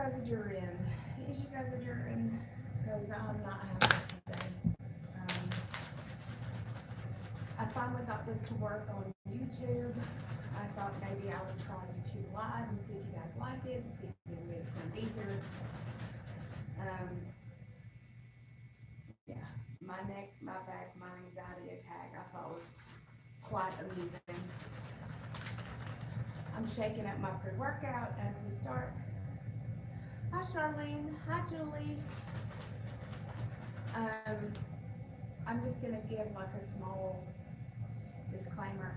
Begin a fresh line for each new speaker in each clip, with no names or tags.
guys are doing? As you guys are doing? Because I'm not having a good day. Um, I finally got this to work on YouTube. I thought maybe I would try YouTube Live and see if you guys like it, and see if anybody's going to be here. Yeah, my neck, my back, my anxiety attack I thought was quite amusing. I'm shaking up my pre-workout as we start. Hi Charlene, hi Julie. I'm just gonna give like a small disclaimer.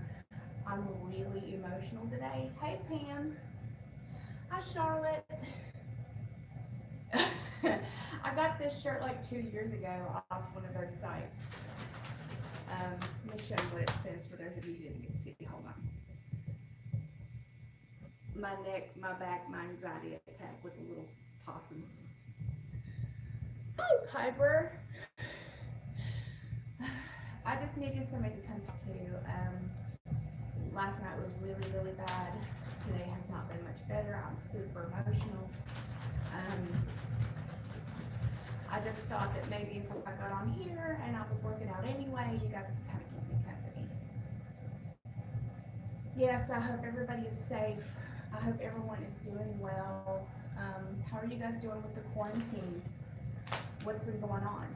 I'm really emotional today. Hey Pam. Hi Charlotte. I got this shirt like 2 years ago off one of those sites. Let me show you what it says for those of you who didn't get to see. Hold on. My neck, my back, my anxiety attack with a little possum. Hi Piper. I just needed somebody to come talk to. Last night was really, really bad. Today has not been much better. I'm super emotional. I just thought that maybe if I got on here and I was working out anyway, you guys could kind of keep me company. Yes, I hope everybody is safe. I hope everyone is doing well. How are you guys doing with the quarantine? What's been going on?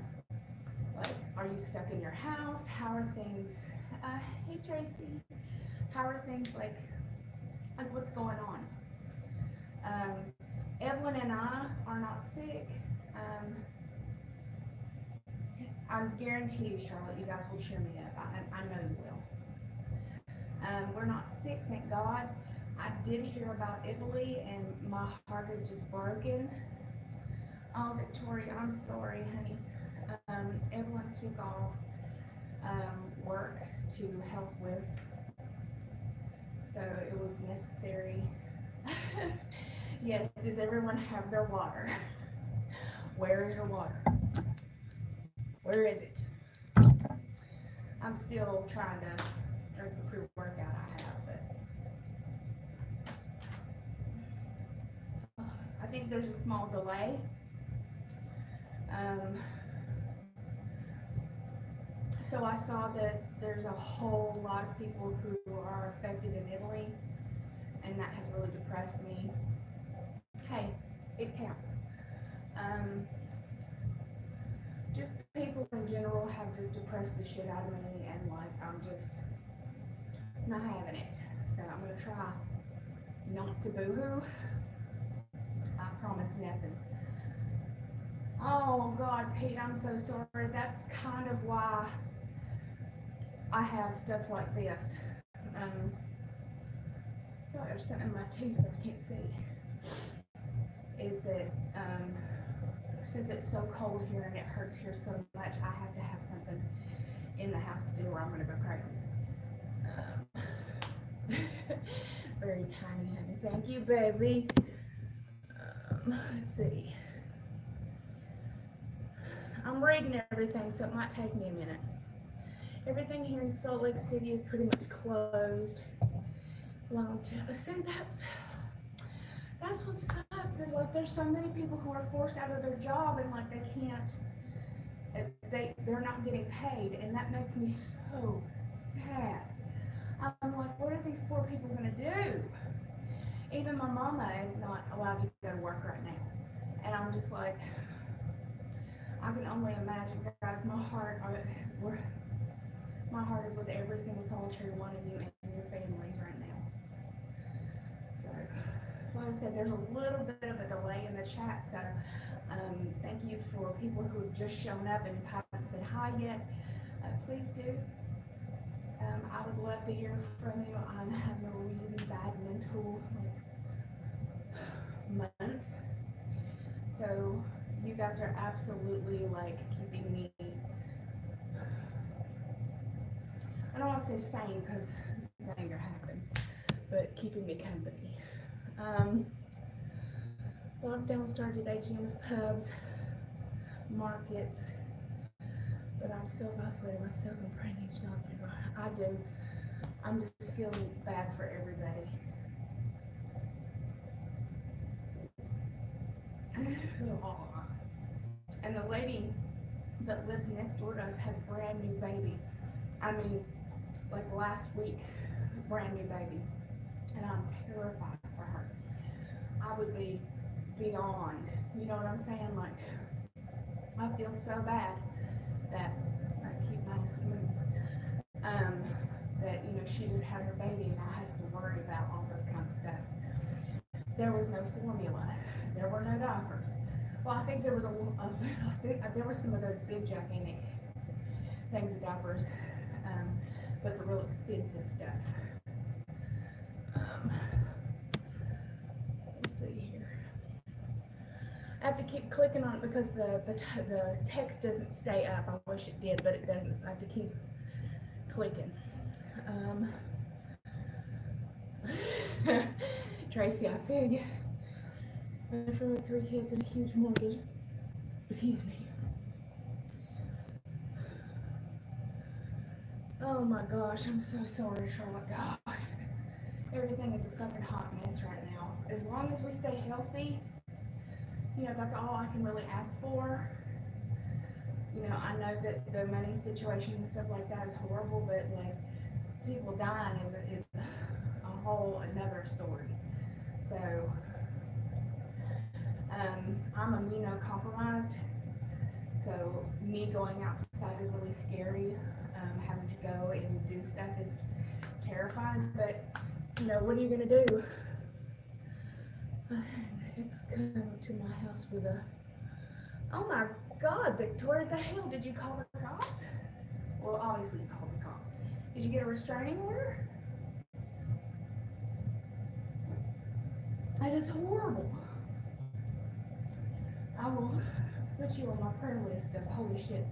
Like, are you stuck in your house? How are things? Hey Tracy, how are things like what's going on? Evelyn and I are not sick. I guarantee you, Charlotte, you guys will cheer me up. I know you will. We're not sick, thank God. I did hear about Italy, and my heart is just broken. Oh, Victoria, I'm sorry, honey. Evelyn took off work to help with, so it was necessary. Yes, does everyone have their water? Where is your water? Where is it? I'm still trying to drink the pre-workout I have, but I think there's a small delay. So I saw that there's a whole lot of people who are affected in Italy, and that has really depressed me. Hey, it counts. Just people in general have just depressed the shit out of me, and like I'm just not having it. So I'm gonna try not to boo-hoo. I promise nothing. Oh God, Pete, I'm so sorry. That's kind of why I have stuff like this. I feel like there's something in my teeth that I can't see. Is that since it's so cold here and it hurts here so much, I have to have something in the house to do or I'm gonna go crazy. Very tiny, honey. Thank you, baby. Let's see. I'm reading everything, so it might take me a minute. Everything here in Salt Lake City is pretty much closed. See, that's what sucks, is like there's so many people who are forced out of their job and like they can't, they're not getting paid, and that makes me so sad. I'm like, what are these poor people gonna do? Even my mama is not allowed to go to work right now, and I'm just like, I can only imagine, guys. My heart is with every single solitary one of you and your families right now. So like I said, there's a little bit of a delay in the chat, so thank you for people who have just shown up and haven't said hi yet. Please do. I would love to hear from you. I'm having a really bad mental month, so you guys are absolutely like keeping me, I don't want to say sane because that ain't gonna happen, but keeping me company. Lockdown started today, gyms, pubs, markets, but I'm self-isolating myself and praying each time. I do. I'm just feeling bad for everybody. And the lady that lives next door to us has a brand new baby. I mean, like last week, brand new baby. And I'm terrified for her. I would be beyond, you know what I'm saying? Like, I feel so bad that, I keep mine smooth, that, you know, she just had her baby and now has to worry about all this kind of stuff. There was no formula. There were no diapers. Well, I think there was there were some of those big gigantic things of diapers, but the real expensive stuff. Let's see here. I have to keep clicking on it because the text doesn't stay up. I wish it did, but it doesn't. So I have to keep clicking. Tracy, I feel you. For 3 kids and a huge mortgage. Excuse me. Oh my gosh, I'm so sorry, Charlotte. God, everything is a fucking hot mess right now. As long as we stay healthy, you know, that's all I can really ask for. You know, I know that the money situation and stuff like that is horrible, but like people dying is a whole another story. So, I'm immunocompromised, so me going outside is really scary. Having to go and do stuff is terrifying, but you know, what are you gonna do? Ex come to my house with a, oh my God, Victoria, the hell did you call the cops? Well, obviously you called the cops. Did you get a restraining order? That is horrible. I will put you on my prayer list of holy shit.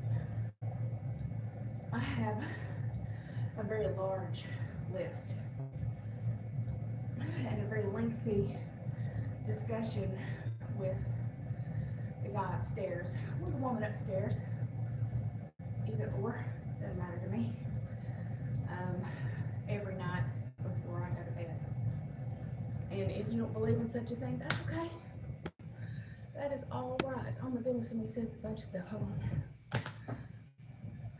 I have a very large list and a very lengthy discussion with the guy upstairs, or the woman upstairs, either or, doesn't matter to me, every night before I go to bed. And if you don't believe in such a thing, that's okay. That is all right. Oh my goodness, somebody said a bunch of stuff. Hold on.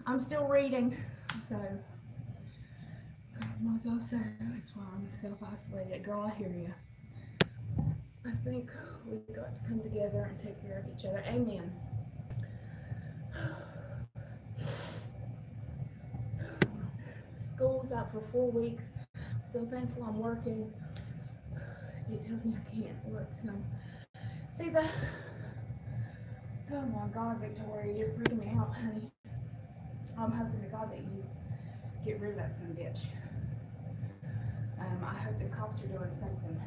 I'm still reading, so was also, that's why I'm self-isolated. Girl, I hear you. I think we've got to come together and take care of each other. Amen. School's out for 4 weeks. Still thankful I'm working. It tells me I can't work, so. See the, oh my God, Victoria, you're freaking me out, honey. I'm hoping to God that you get rid of that son of a bitch. I hope the cops are doing something.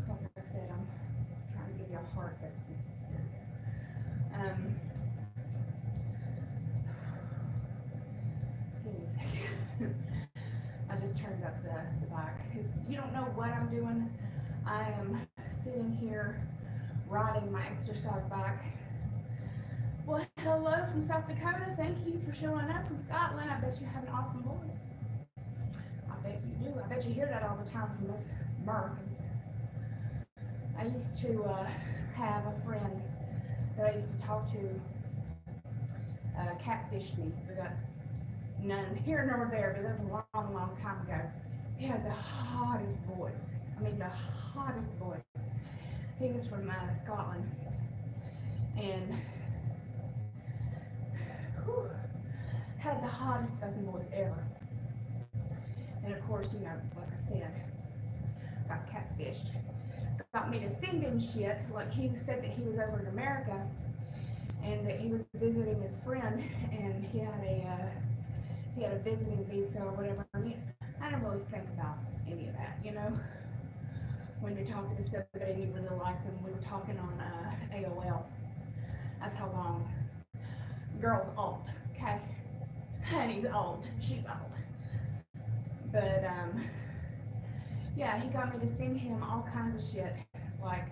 Like I said, I'm trying to give you a heart, but excuse me a second. I just turned up the bike. If you don't know what I'm doing, I am sitting here riding my exercise bike. Well, hello from South Dakota. Thank you for showing up from Scotland. I bet you have an awesome voice. I bet you do. I bet you hear that all the time from us Americans. I used to have a friend that I used to talk to catfished me, but that's none here nor there, but that's a long, long time ago. He had the hottest voice. I mean, the hottest voice. He was from Scotland, and had the hottest fucking voice ever. And of course, you know, like I said, got catfished. Got me to send him shit. Like he said that he was over in America and that he was visiting his friend, and he had a visiting visa or whatever. I mean, I don't really think about any of that, you know. When you're talking to somebody and you really like them, we were talking on AOL. That's how long. Girl's old, okay? Honey's old. She's old. But yeah, he got me to send him all kinds of shit. Like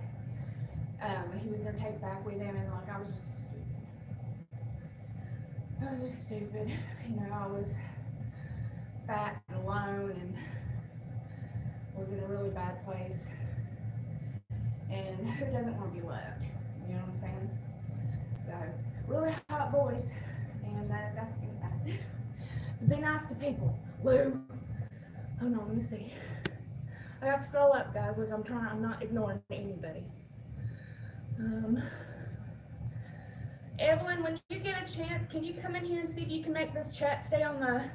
he was gonna take back with him, and like I was just stupid. You know, I was fat and alone and was in a really bad place. And who doesn't want to be loved? You know what I'm saying? So, really hot voice, and that's that. So be nice to people. Lou, hold on, let me see. I gotta scroll up, guys. Look, I'm not ignoring anybody. Evelyn, when you get a chance, can you come in here and see if you can make this chat stay on the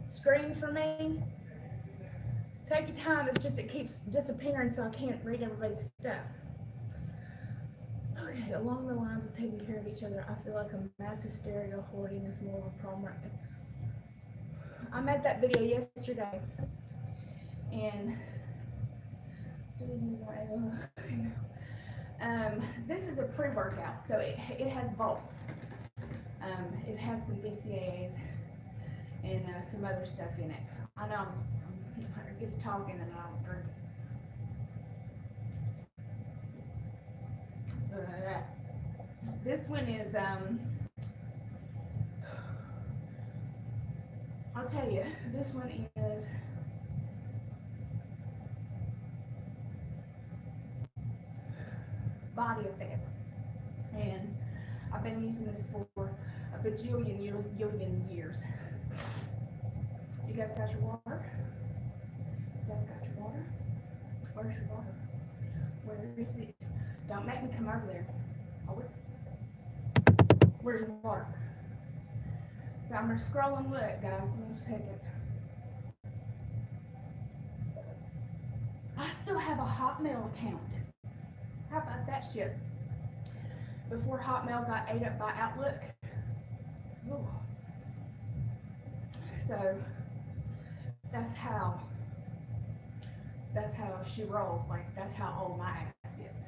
screen for me? Take your time. It's just it keeps disappearing, so I can't read everybody's stuff. Okay, along the lines of taking care of each other, I feel like a mass hysteria hoarding is more of a problem. I made that video yesterday, and this is a pre-workout, so it has both. It has some BCAAs and some other stuff in it. I know I get to talking and I don't drink it. This one is, I'll tell you, this one is body effects, and I've been using this for a bajillion years. You guys got your water? You guys got your water? Where's your water? Where is it? Don't make me come over there. Oh, where's your water? So I'm gonna scroll and look, guys. Give me a second. I still have a Hotmail account. How about that shit? Before Hotmail got ate up by Outlook. Ooh. So that's how she rolls. Like, that's how old my ass is.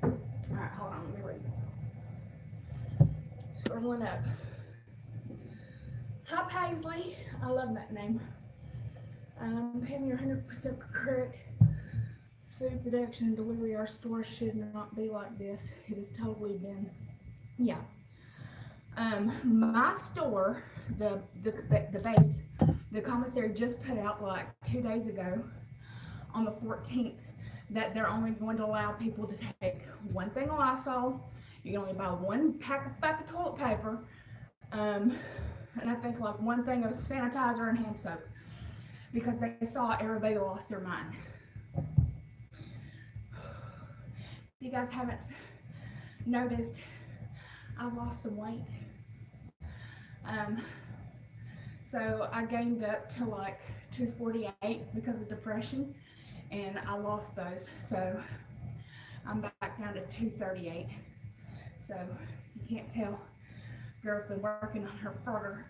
All right, hold on, let me read. Scrolling up. Hi Paisley, I love that name. Pam, you're 100% correct. Food production and delivery, our store should not be like this. It has totally been, yeah. My store, the base, the commissary just put out like 2 days ago on the 14th that they're only going to allow people to take one thing of Lysol. You can only buy one pack of fucking toilet paper, and I think like one thing of sanitizer and hand soap, because they saw everybody lost their mind. If you guys haven't noticed, I've lost some weight. So I gained up to like 248 because of depression, and I lost those. So I'm back down to 238. So you can't tell, girl's been working on her further.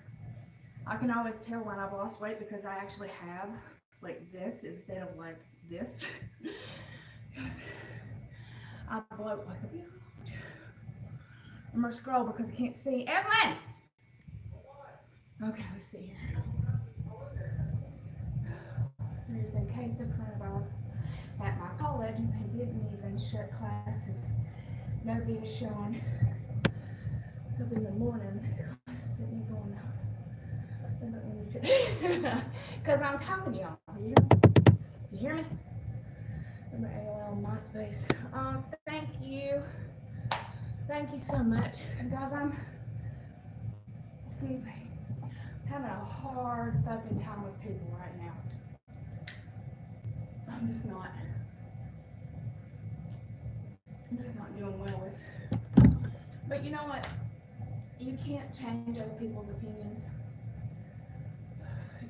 I can always tell when I've lost weight because I actually have like this instead of like this. I bloat like a bitch. I'm gonna scroll because I can't see. Evelyn! Okay, let's see here. There's a case of coronavirus at my college, and they didn't even shut classes. Nobody is showing up in the morning. Classes at me going out. Because I'm talking to y'all. You hear me? Remember AOL MySpace. Thank you. Thank you so much. Guys, I'm having a hard fucking time with people right now. I'm just not doing well with. But you know what? You can't change other people's opinions.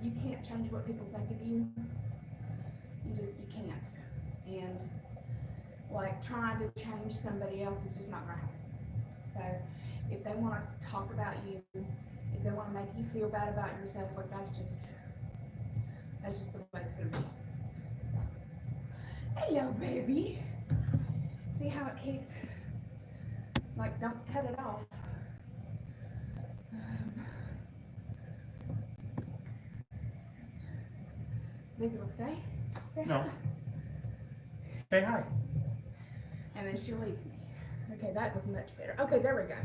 You can't change what people think of you. You can't. And like trying to change somebody else is just not gonna happen. So if they want to talk about you, if they want to make you feel bad about yourself, like that's just the way it's gonna be. So, hello, baby. See how it keeps, like, don't cut it off. Think it'll stay? Say
no.
Hi.
Say hi.
And then she leaves me. Okay, that was much better. Okay, there we go.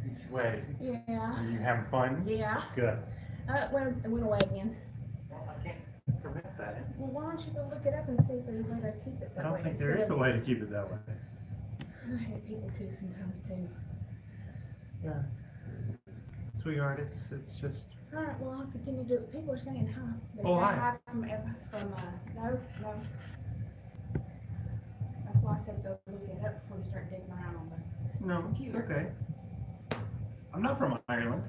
Which way?
Yeah.
Are you having fun?
Yeah.
Good.
It went away again.
Well, I can't prevent that.
Well, why don't you go look it up and see if there's a way to keep it that
I
way?
don't think there is a way to keep it that way.
I hate people too sometimes too.
Yeah. Sweetheart, it's just.
All right, well I'll continue to do it. People are saying hi. They
Oh,
say
hi.
from no. That's why I said go look it up before you start digging around on the
No,
computer.
it's okay. I'm not from Ireland.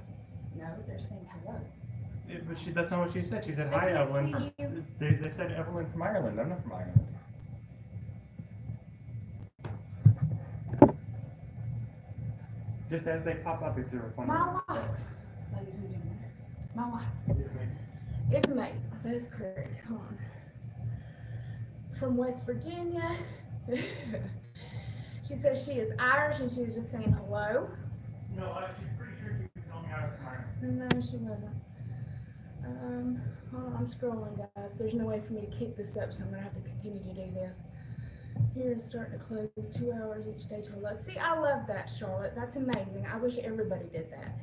No, they're saying hello.
But that's not what she said. She said,
They
hi,
can't
Evelyn.
see you.
They said Evelyn from Ireland. I'm not from Ireland. Just as they pop up if you're wondering.
My wife, ladies and gentlemen, my wife. It's amazing. That is correct. Hold on. From West Virginia. She says she is Irish and she was just saying hello.
No, I'm pretty sure you can tell me I was from Ireland.
No, she wasn't. Hold on, I'm scrolling, guys. There's no way for me to keep this up, so I'm gonna have to continue to do this. Here it's starting to close 2 hours each day till less. See, I love that, Charlotte. That's amazing. I wish everybody did that.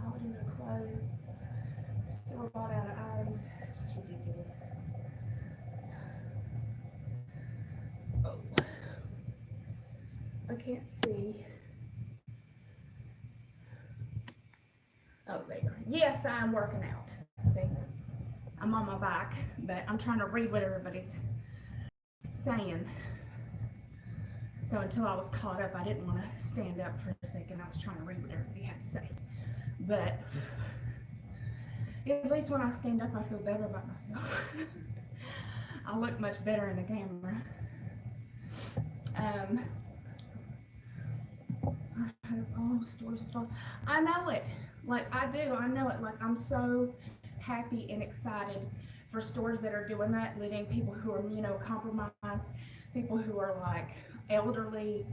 Colleges are closed. Still a lot out of items. It's just ridiculous. Oh. I can't see. Oh, there you go. Yes, I'm working out. See? I'm on my bike, but I'm trying to read what everybody's saying. So until I was caught up, I didn't want to stand up for a second. I was trying to read what everybody had to say. But at least when I stand up, I feel better about myself. I look much better in the camera. Oh, stores are full. I know it. Like, I do. I know it. Like, I'm so happy and excited for stores that are doing that, letting people who are immunocompromised, people who are like elderly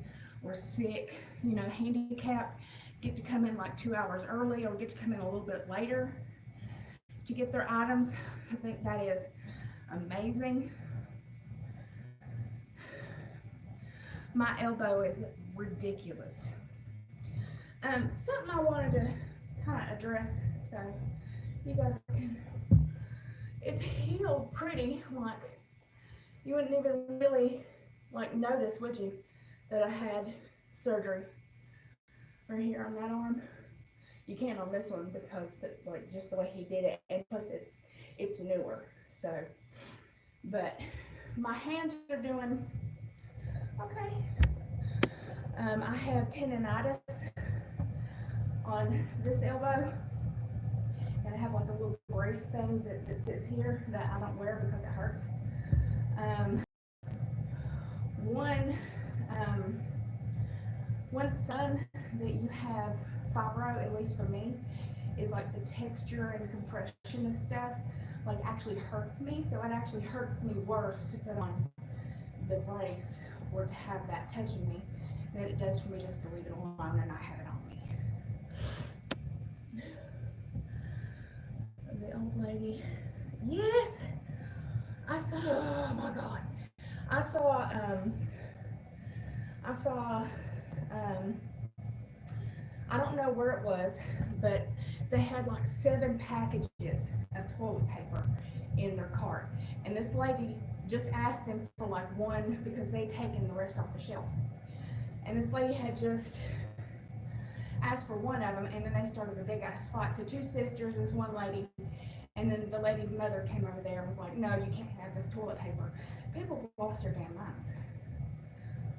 or sick, handicapped, get to come in like 2 hours early or get to come in a little bit later to get their items. I think that is amazing. My elbow is ridiculous. Something I wanted to kind of address, so you guys can, it's healed pretty, like, you wouldn't even really, like, notice, would you, that I had surgery right here on that arm. You can't on this one because, just the way he did it, and plus it's newer, so, but my hands are doing okay. I have tendonitis on this elbow, and I have like a little brace thing that sits here that I don't wear because it hurts. One sign that you have fibro, at least for me, is like the texture and compression of stuff like actually hurts me. So it actually hurts me worse to put on the brace or to have that touching me than it does for me just to leave it alone and not have it on me. The old lady. Yes! I saw, oh my God. I saw, I don't know where it was, but they had like 7 packages of toilet paper in their cart. And this lady just asked them for like one because they'd taken the rest off the shelf. And this lady had just asked for one of them, and then they started a big ass fight. So 2 sisters, this one lady, and then the lady's mother came over there and was like, no, you can't have this toilet paper. People have lost their damn minds.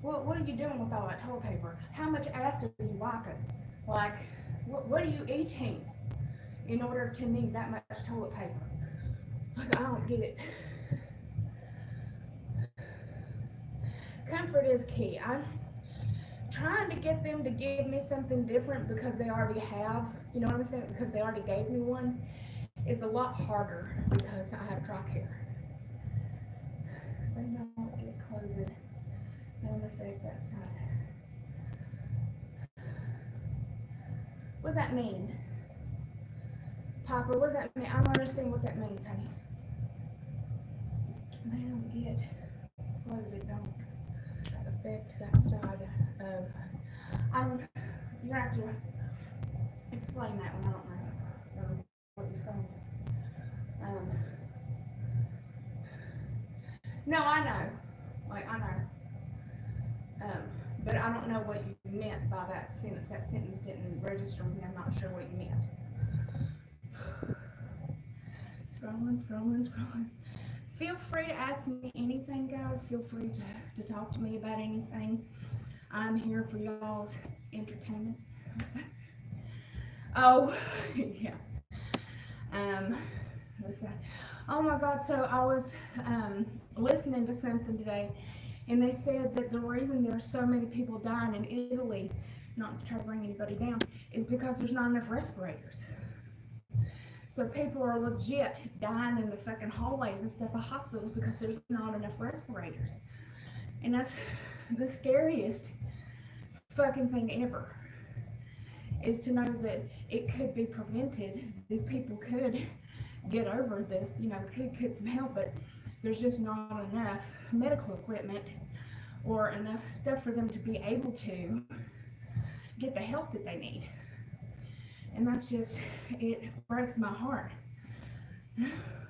Well, what are you doing with all that toilet paper? How much ass are you wiping? Like, what are you eating in order to need that much toilet paper? Like, I don't get it. Comfort is key. I'm trying to get them to give me something different because they already have, you know what I'm saying? Because they already gave me one. It's a lot harder because I have trachea. They don't get COVID. Don't affect that side. What does that mean? Papa, what does that mean? I don't understand what that means, honey. They don't get COVID, don't affect that side of us. You're gonna have to explain that when I don't know what you're saying. No, I know. Like, I know. But I don't know what you meant by that sentence. That sentence didn't register with me. I'm not sure what you meant. Scrolling. Feel free to ask me anything, guys. Feel free to talk to me about anything. I'm here for y'all's entertainment. Oh, yeah. Listen. Oh my God, so I was listening to something today, and they said that the reason there are so many people dying in Italy, not to try to bring anybody down, is because there's not enough respirators. So people are legit dying in the fucking hallways and stuff of hospitals because there's not enough respirators. And that's the scariest fucking thing ever, is to know that it could be prevented. These people could get over this, you know, could get some help, but there's just not enough medical equipment or enough stuff for them to be able to get the help that they need. And that's just, it breaks my heart.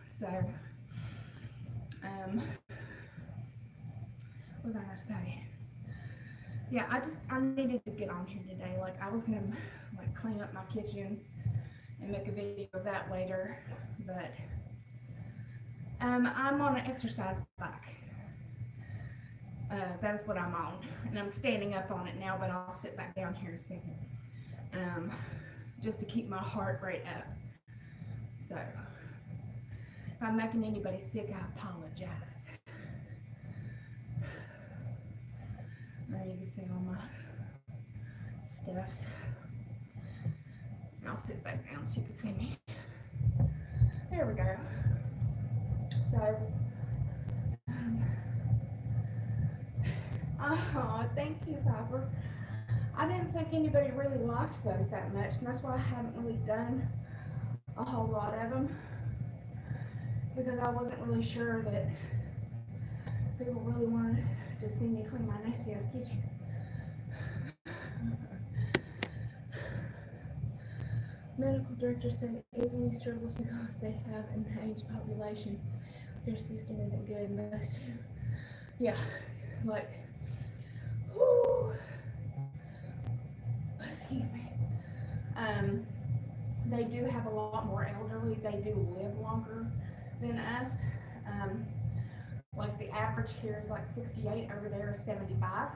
So, what was I gonna say? Yeah, I needed to get on here today. Like, I was gonna like clean up my kitchen and make a video of that later, but I'm on an exercise bike. That is what I'm on, and I'm standing up on it now, but I'll sit back down here in a second, just to keep my heart rate up. So, if I'm making anybody sick, I apologize. There you can see all my stuffs. And I'll sit back down so you can see me. There we go. So, oh, thank you, Piper. I didn't think anybody really liked those that much, and that's why I haven't really done a whole lot of them, because I wasn't really sure that people really wanted to see me clean my nasty ass kitchen. Medical director said Italy struggles because they have an aged population. Their system isn't good. Most, yeah, like, whoo, excuse me. They do have a lot more elderly. They do live longer than us. Like the average here is like 68. Over there is 75.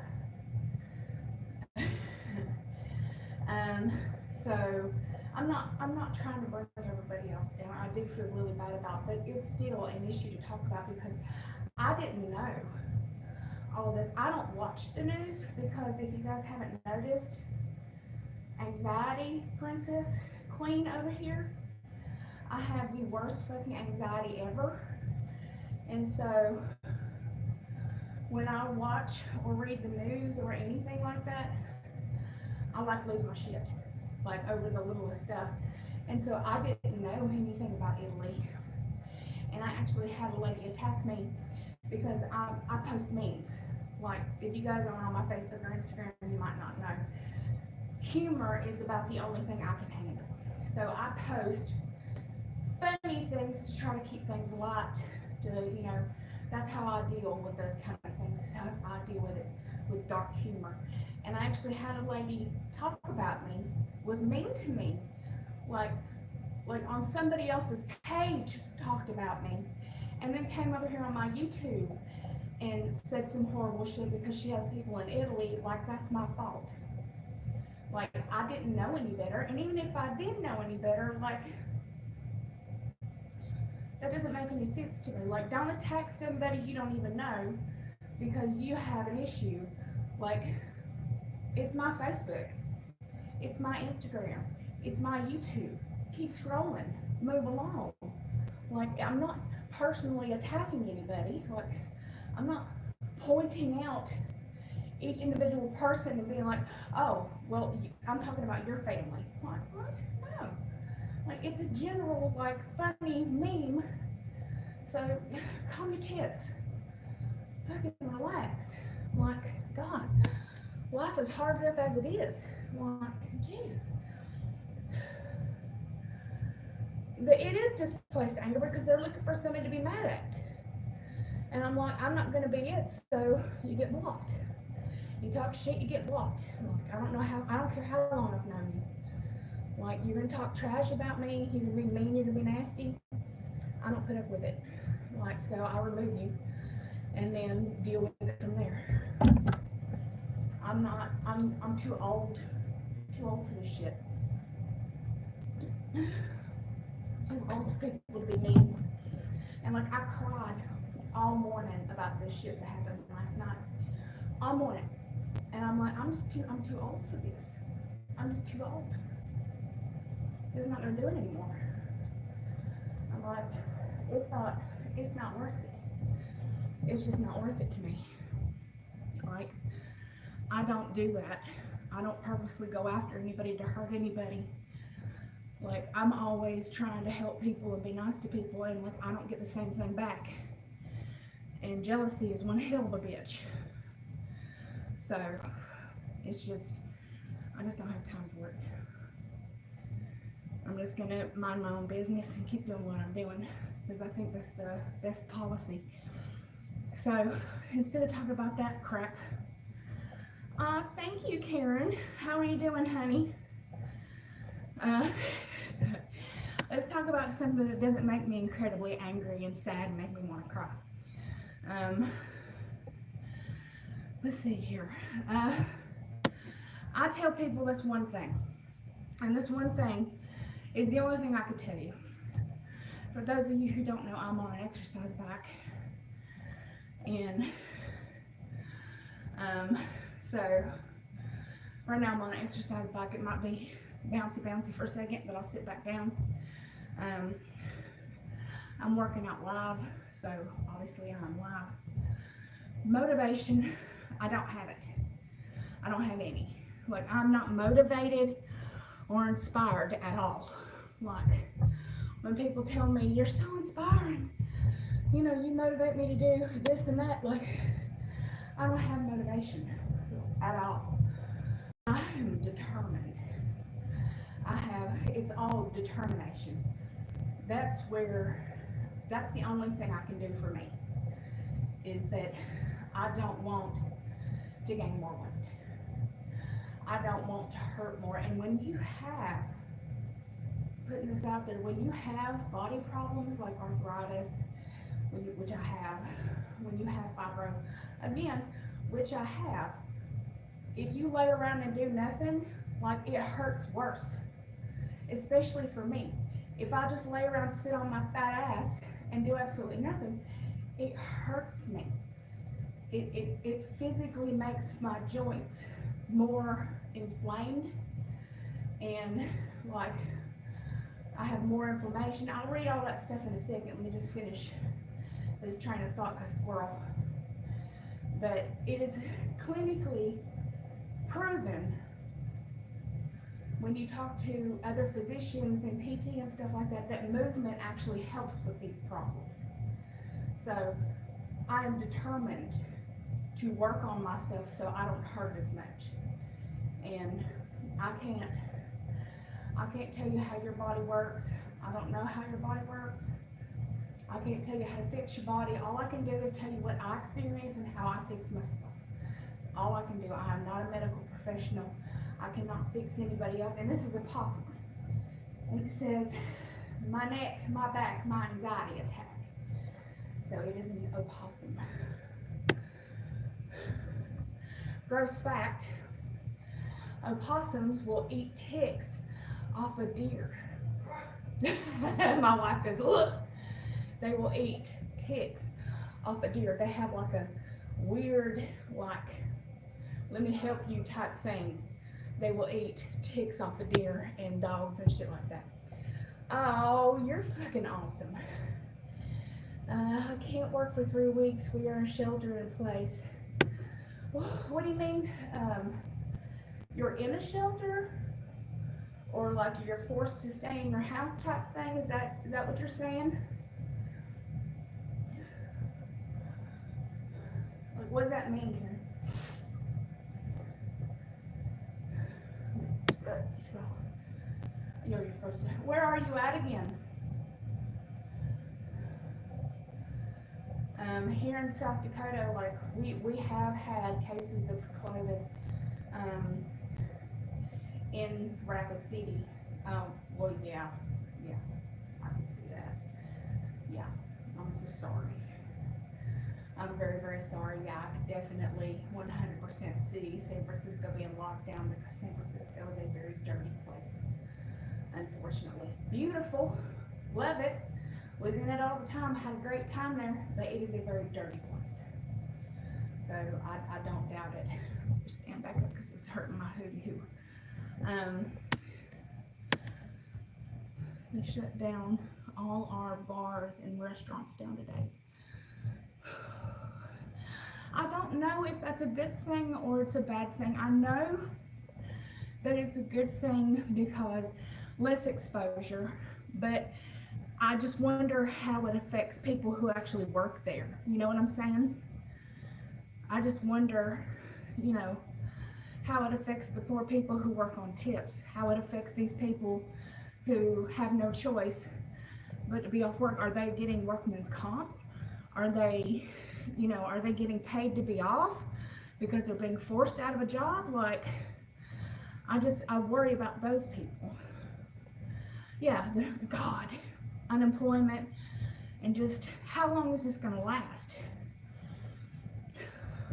So I'm not trying to bring everybody else down. I do feel really bad about it, but it's still an issue to talk about because I didn't know all of this. I don't watch the news because if you guys haven't noticed, anxiety princess queen over here, I have the worst fucking anxiety ever. And so when I watch or read the news or anything like that, I like lose my shit, like over the littlest stuff. And so I didn't know anything about Italy. And I actually had a lady attack me because I post memes. Like, if you guys aren't on my Facebook or Instagram, you might not know. Humor is about the only thing I can handle. So I post funny things to try to keep things light, to, you know, that's how I deal with those kind of things. That's how I deal with it, with dark humor. And I actually had a lady talk about me, was mean to me, like on somebody else's page talked about me, and then came over here on my YouTube and said some horrible shit because she has people in Italy, like that's my fault. Like, I didn't know any better, and even if I did know any better, like, that doesn't make any sense to me. Like, don't attack somebody you don't even know because you have an issue. Like, it's my Facebook, it's my Instagram, it's my YouTube. Keep scrolling, move along. Like, I'm not personally attacking anybody. Like, I'm not pointing out each individual person and being like, oh, well, I'm talking about your family. Like, what? No. Like, it's a general, like, funny meme. So, calm your tits. Fucking relax. Like, God, life is hard enough as it is. Like, Jesus. It is displaced anger because they're looking for somebody to be mad at. And I'm like, I'm not gonna be it, so you get blocked. You talk shit, you get blocked. Like, I don't care how long I've known you. Like, you're gonna talk trash about me, you're gonna be mean, you're gonna be nasty. I don't put up with it. Like, so I'll remove you and then deal with it from there. I'm too old for this shit. Too old for people to be mean. And like, I cried all morning about this shit that happened last night. All morning. And I'm like, I'm too old for this. I'm just too old. This is not gonna do it anymore. I'm like, it's not worth it. It's just not worth it to me. Like, I don't do that. I don't purposely go after anybody to hurt anybody. Like, I'm always trying to help people and be nice to people, and like, I don't get the same thing back. And jealousy is one hell of a bitch. So, it's just, I just don't have time for it. I'm just gonna mind my own business and keep doing what I'm doing, because I think that's the best policy. So, instead of talking about that crap, thank you, Karen. How are you doing, honey? Let's talk about something that doesn't make me incredibly angry and sad and make me want to cry. Let's see here. I tell people this one thing, and this one thing is the only thing I could tell you. For those of you who don't know, I'm on an exercise bike, and so right now I'm on an exercise bike. It might be bouncy for a second, but I'll sit back down. I'm working out live, so obviously I'm live. Motivation, I don't have it. I don't have any. Like, I'm not motivated or inspired at all. Like, when people tell me, you're so inspiring, you know, you motivate me to do this and that, like, I don't have motivation at all. I am determined. It's all determination. That's the only thing I can do for me, is that I don't want to gain more weight. I don't want to hurt more. And when you have, putting this out there, when you have body problems like arthritis, which I have, when you have fibro, again, which I have, if you lay around and do nothing, like, it hurts worse, especially for me. If I just lay around, sit on my fat ass and do absolutely nothing, it hurts me. It physically makes my joints more inflamed, and like, I have more inflammation. I'll read all that stuff in a second. Let me just finish this train of thought, a squirrel. But it is clinically proven, when you talk to other physicians and PT and stuff like that, that movement actually helps with these problems. So I am determined to work on myself so I don't hurt as much. And I can't tell you how your body works. I don't know how your body works. I can't tell you how to fix your body. All I can do is tell you what I experience and how I fix myself. That's all I can do. I am not a medical professional. I cannot fix anybody else. And this is a possum. And it says, my neck, my back, my anxiety attack. So it is an opossum. Gross fact, opossums will eat ticks off a deer. My wife goes, look, they will eat ticks off a deer. They have like a weird, like, let me help you type thing. They will eat ticks off a deer and dogs and shit like that. Oh, you're fucking awesome. I can't work for 3 weeks. We are shelter in place. What do you mean? You're in a shelter? Or like you're forced to stay in your house type thing? Is that what you're saying? Like, what does that mean, Karen? Scroll. You're forced to. Where are you at again? Here in South Dakota, like we have had cases of COVID in Rapid City. Well, yeah, I can see that. Yeah, I'm so sorry. I'm very, very sorry. Yeah, I could definitely 100% see San Francisco being locked down because San Francisco is a very dirty place, unfortunately. Beautiful, love it, was in it all the time, had a great time there, but it is a very dirty place. So I don't doubt it. Stand back up because it's hurting my hoo-hoo. They shut down all our bars and restaurants down today. I don't know if that's a good thing or it's a bad thing. I know that it's a good thing because less exposure, but I just wonder how it affects people who actually work there. You know what I'm saying? I just wonder, you know, how it affects the poor people who work on tips, how it affects these people who have no choice but to be off work. Are they getting workman's comp? Are they, you know, are they getting paid to be off because they're being forced out of a job? Like, I worry about those people. Yeah, God, unemployment, and just how long is this gonna last?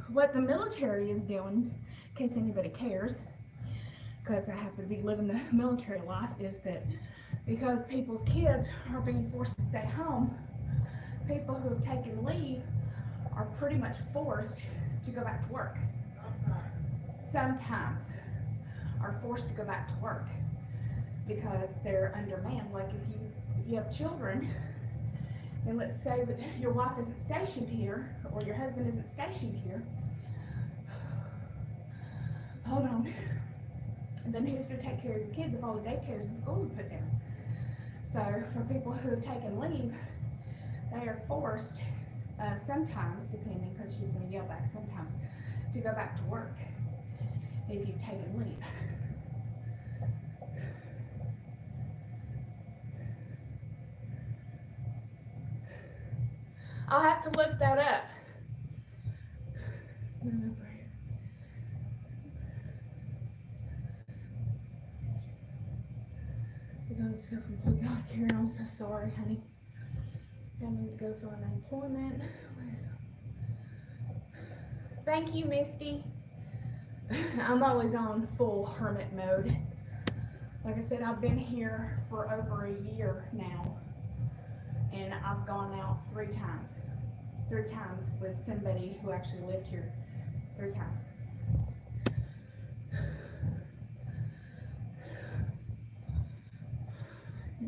What the military is doing, in case anybody cares, because I happen to be living the military life, is that because people's kids are being forced to stay home, people who have taken leave are pretty much forced to go back to work. Sometimes are forced to go back to work because they're undermanned. Like if you have children, and let's say that your wife isn't stationed here or your husband isn't stationed here, hold on, and then who's going to take care of your kids if all the daycares and schools are put down? So for people who have taken leave, they are forced sometimes, depending, because she's going to yell back sometimes, to go back to work if you've taken leave. I'll have to look that up. Because self-employed, God, Karen, I'm so sorry, honey. Having to go for unemployment. Thank you, Misty. I'm always on full hermit mode. Like I said, I've been here for over a year now, and I've gone out 3 times. 3 times with somebody who actually lived here. 3 times.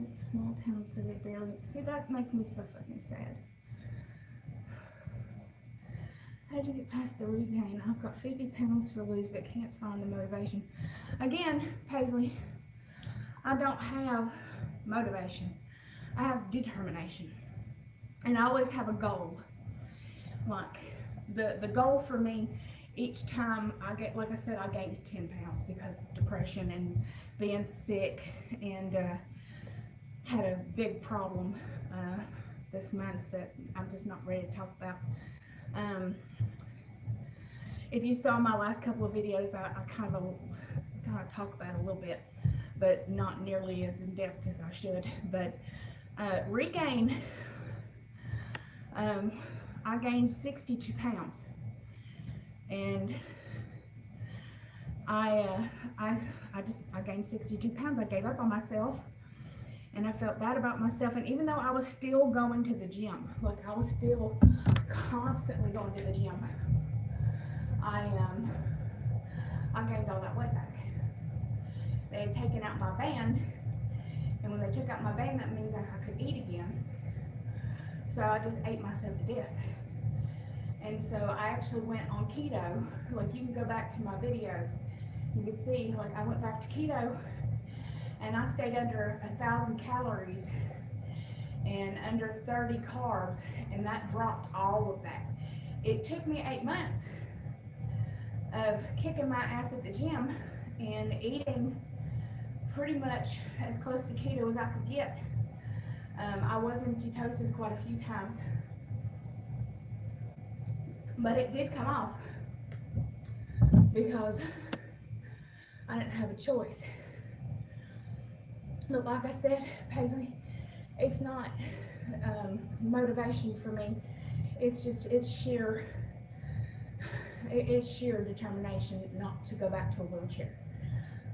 It's small town, so they barely see. That makes me so fucking sad. How do you get past the regain? I've got 50 pounds to lose, but can't find the motivation. Again, Paisley, I don't have motivation. I have determination, and I always have a goal. Like the goal for me, each time I get, like I said, I gained 10 pounds because of depression and being sick, and had a big problem this month that I'm just not ready to talk about. If you saw my last couple of videos, I kind of talk about it a little bit, but not nearly as in depth as I should. But regain, I gained 62 pounds, and I gained 62 pounds. I gave up on myself, and I felt bad about myself. And even though I was still going to the gym, like I was still constantly going to the gym, I gained all that weight back. They had taken out my band, and when they took out my band, that means that I could eat again. So I just ate myself to death. And so I actually went on keto. Like, you can go back to my videos, you can see, like, I went back to keto, and I stayed under 1,000 calories and under 30 carbs, and that dropped all of that. It took me 8 months of kicking my ass at the gym and eating pretty much as close to keto as I could get. I was in ketosis quite a few times, But it did come off because I didn't have a choice. But like I said, Paisley, it's not motivation for me. It's just, it's sheer determination not to go back to a wheelchair,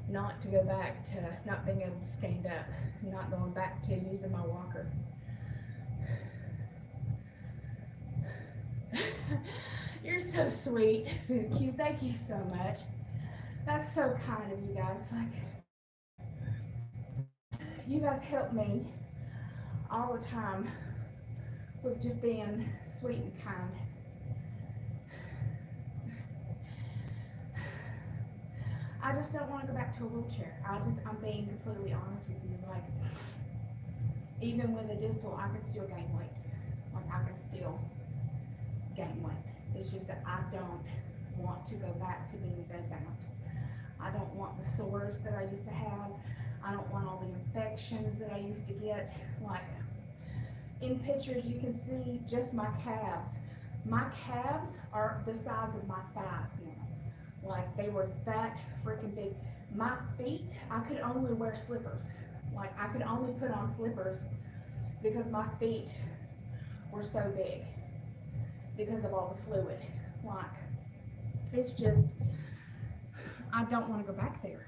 not to go back to not being able to stand up, not going back to using my walker. You're so sweet, so cute. Thank you so much. That's so kind of you guys. Like, you guys help me all the time with just being sweet and kind. I just don't want to go back to a wheelchair. I'm being completely honest with you. Like, even with a distal, I can still gain weight. Like, I can still gain weight. It's just that I don't want to go back to being bedbound. I don't want the sores that I used to have. I don't want all the infections that I used to get. Like, in pictures you can see just my calves. My calves are the size of my thighs now. Like, they were that freaking big. My feet, I could only wear slippers. Like, I could only put on slippers because my feet were so big because of all the fluid. Like, it's just, I don't want to go back there.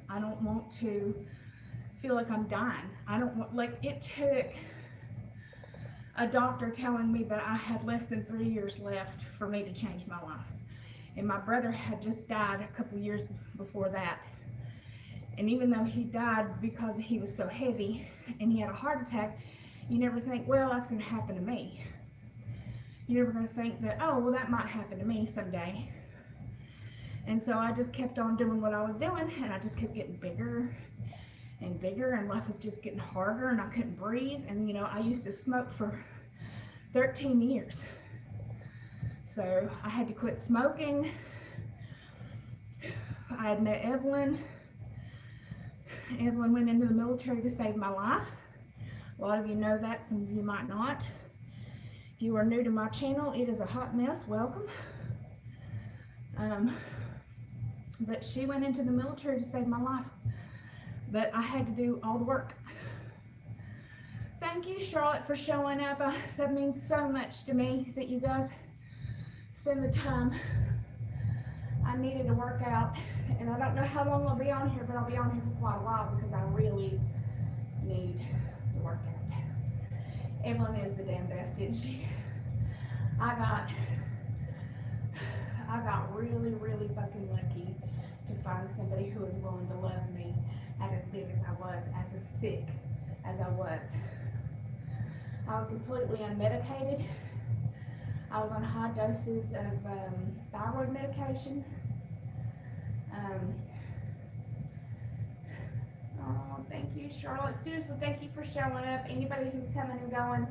I don't want to feel like I'm dying. I don't want, like, it took a doctor telling me that I had less than 3 years left for me to change my life. And my brother had just died a couple years before that. And even though he died because he was so heavy and he had a heart attack, you never think, well, that's going to happen to me. You're never going to think that, oh, well, that might happen to me someday. And so I just kept on doing what I was doing, and I just kept getting bigger and bigger, and life was just getting harder, and I couldn't breathe. And, you know, I used to smoke for 13 years. So I had to quit smoking. I had met Evelyn. Evelyn went into the military to save my life. A lot of you know that, some of you might not. If you are new to my channel, it is a hot mess. Welcome. But she went into the military to save my life. But I had to do all the work. Thank you, Charlotte, for showing up. That means so much to me that you guys spend the time. I needed to work out, and I don't know how long I'll be on here, but I'll be on here for quite a while because I really need to work out. Evelyn is the damn best, isn't she? I got really, really fucking lucky to find somebody who was willing to love me at as big as I was, as sick as I was. I was completely unmedicated. I was on high doses of thyroid medication. Oh, thank you, Charlotte. Seriously, thank you for showing up. Anybody who's coming and going,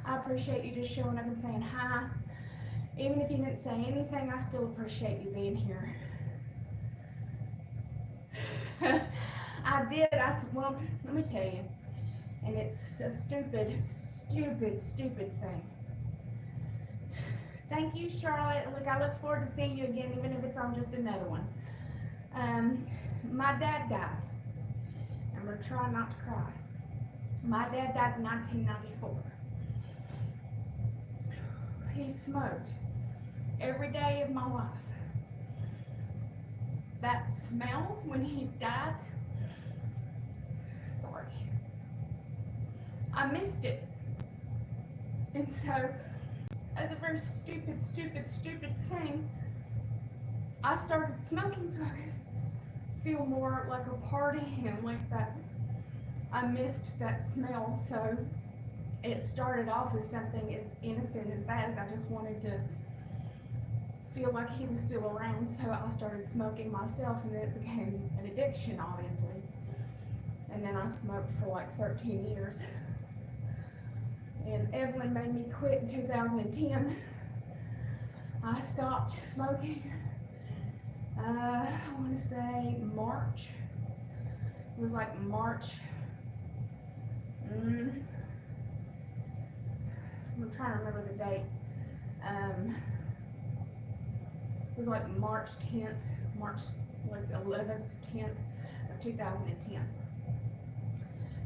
I appreciate you just showing up and saying hi. Even if you didn't say anything, I still appreciate you being here. I did. Well, let me tell you, and it's a stupid thing. Thank you, Charlotte. Look, I look forward to seeing you again, even if it's on just another one. My dad died. I'm going to try not to cry. My dad died in 1994. He smoked every day of my life. That smell when he died, sorry, I missed it. And so, as a very stupid thing, I started smoking so I could feel more like a part of him, like that. I missed that smell, so it started off as something as innocent as that, as I just wanted to feel like he was still around, so I started smoking myself, and then it became an addiction, obviously. And then I smoked for like 13 years. And Evelyn made me quit in 2010. I stopped smoking, I want to say March. It was like March. I'm trying to remember the date. It was like March 10th, March like 11th, 10th of 2010.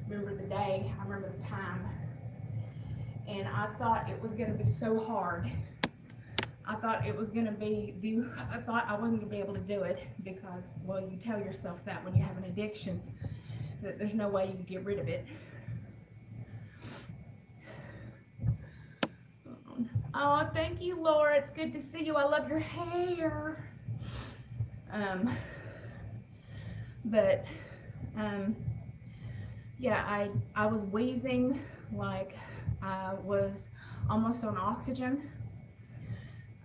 Remember the day, I remember the time, and I thought it was gonna be so hard. I thought it was gonna be, I thought I wasn't gonna be able to do it because, well, you tell yourself that when you have an addiction, that there's no way you can get rid of it. Oh, thank you, Laura. It's good to see you. I love your hair. Yeah, I was wheezing like I was almost on oxygen.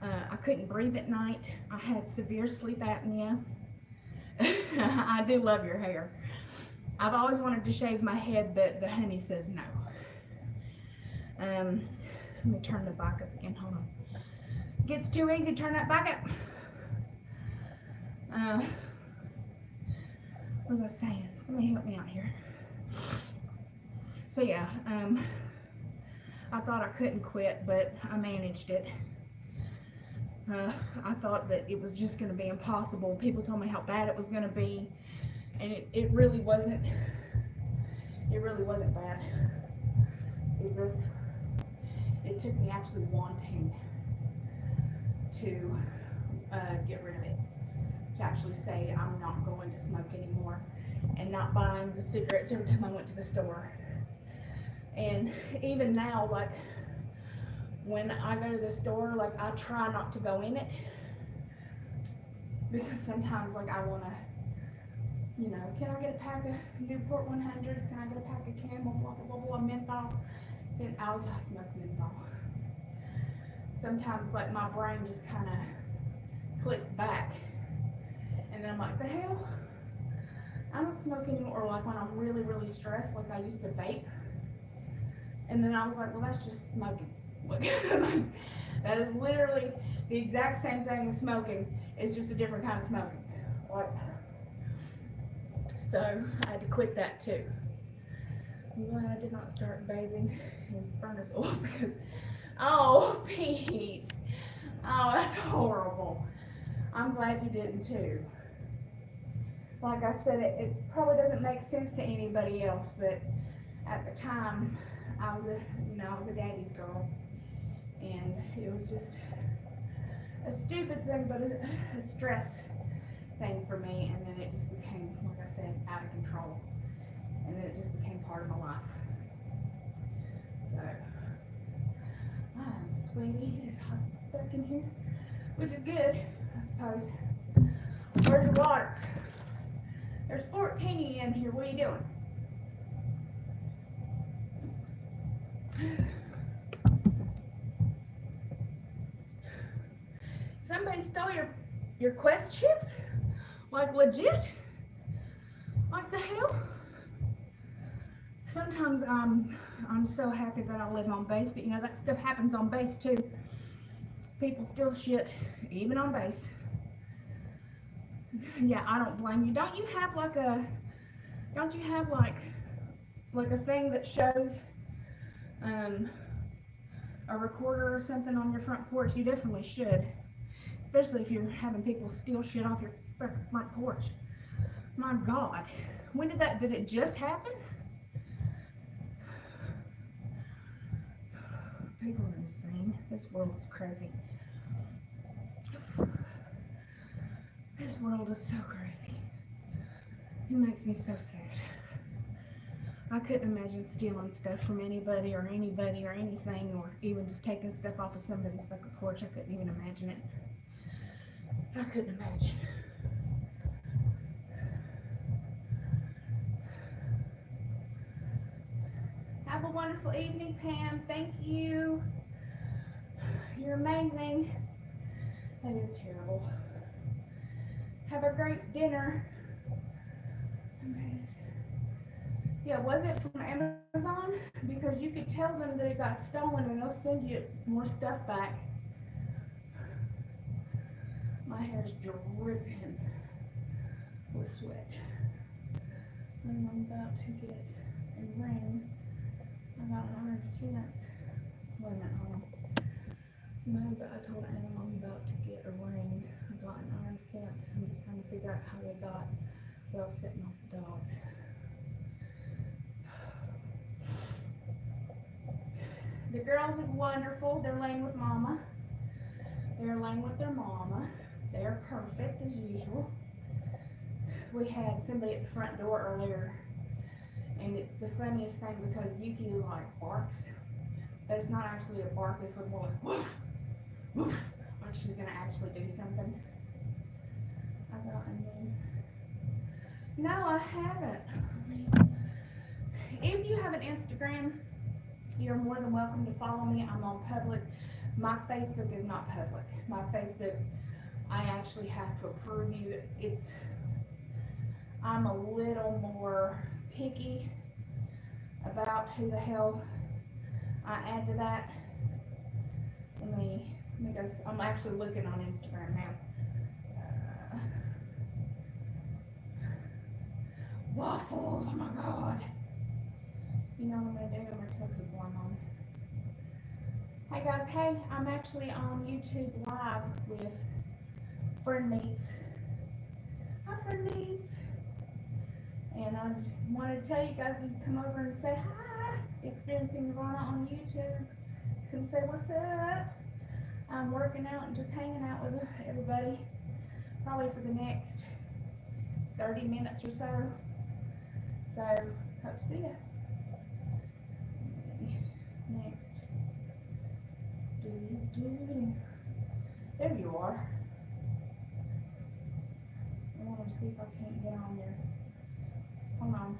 I couldn't breathe at night. I had severe sleep apnea. I do love your hair. I've always wanted to shave my head, but the honey says no. Let me turn the back up again. Hold on. It gets too easy. Turn that back up. What was I saying? Somebody help me out here. So yeah, I thought I couldn't quit, but I managed it. I thought that it was just going to be impossible. People told me how bad it was going to be, and it really wasn't. It really wasn't bad. It took me actually wanting to get rid of it, to actually say I'm not going to smoke anymore, and not buying the cigarettes every time I went to the store. And even now, like when I go to the store, like I try not to go in it, because sometimes like I want to, you know, can I get a pack of Newport 100s? Can I get a pack of Camel, blah, blah, blah, blah, menthol? Then I smoke menthol. Sometimes like my brain just kind of clicks back, and then I'm like, the hell? I don't smoke anymore. Or like when I'm really, really stressed, like I used to vape. And then I was like, well, that's just smoking. That is literally the exact same thing as smoking. It's just a different kind of smoking. Like, so I had to quit that too. I'm glad I did not start bathing in furnace oil because, oh, Pete. Oh, that's horrible. I'm glad you didn't too. Like I said, it probably doesn't make sense to anybody else, but at the time, I was a daddy's girl, and it was just a stupid thing, but a stress thing for me, and then it just became, like I said, out of control, and then it just became part of my life. So, I'm sweaty, it's hot as fuck in here, which is good, I suppose. Where's your water? There's 14 in here, what are you doing? Somebody stole your Quest chips? Like legit? Like the hell? Sometimes I'm so happy that I live on base, but you know that stuff happens on base too. People steal shit, even on base. Yeah, I don't blame you. Don't you have like a thing that shows a recorder or something on your front porch? You definitely should, especially if you're having people steal shit off your front porch. My God, when did it just happen? People are insane. This world is crazy. This world is so crazy. It makes me so sad. I couldn't imagine stealing stuff from anybody or anything, or even just taking stuff off of somebody's fucking porch. I couldn't even imagine it. I couldn't imagine. Have a wonderful evening, Pam. Thank you. You're amazing. That is terrible. Have a great dinner. Yeah, was it from Amazon? Because you could tell them that it got stolen and they'll send you more stuff back. My hair's dripping with sweat. And I'm about to get a ring. I got an iron fence. Wait a minute, hold on. No, but I told Adam I'm about to get a ring. I got an iron fence. I'm just trying to figure out how they got well sitting off the dogs. The girls are wonderful. They're laying with mama. They're laying with their mama. They're perfect as usual. We had somebody at the front door earlier, and it's the funniest thing because Yuki like barks, but it's not actually a bark. It's more like woof, woof, like she's gonna actually do something. I thought I knew. No, I haven't. If you have an Instagram, you're more than welcome to follow me. I'm on public. My Facebook is not public. My Facebook, I actually have to approve you. I'm a little more picky about who the hell I add to that. Let me go. I'm actually looking on Instagram now. Waffles, oh my God. You know what I'm gonna do? I'm gonna tell people I'm on. Hey guys, hey, I'm actually on YouTube Live with Friend Meets. Hi Friend Meets. And I wanted to tell you guys to come over and say hi. Experiencing Nirvana on YouTube. Come say what's up. I'm working out and just hanging out with everybody. Probably for the next 30 minutes or so. So, hope to see ya. Next. There you are. I want to see if I can't get on there. Hold on.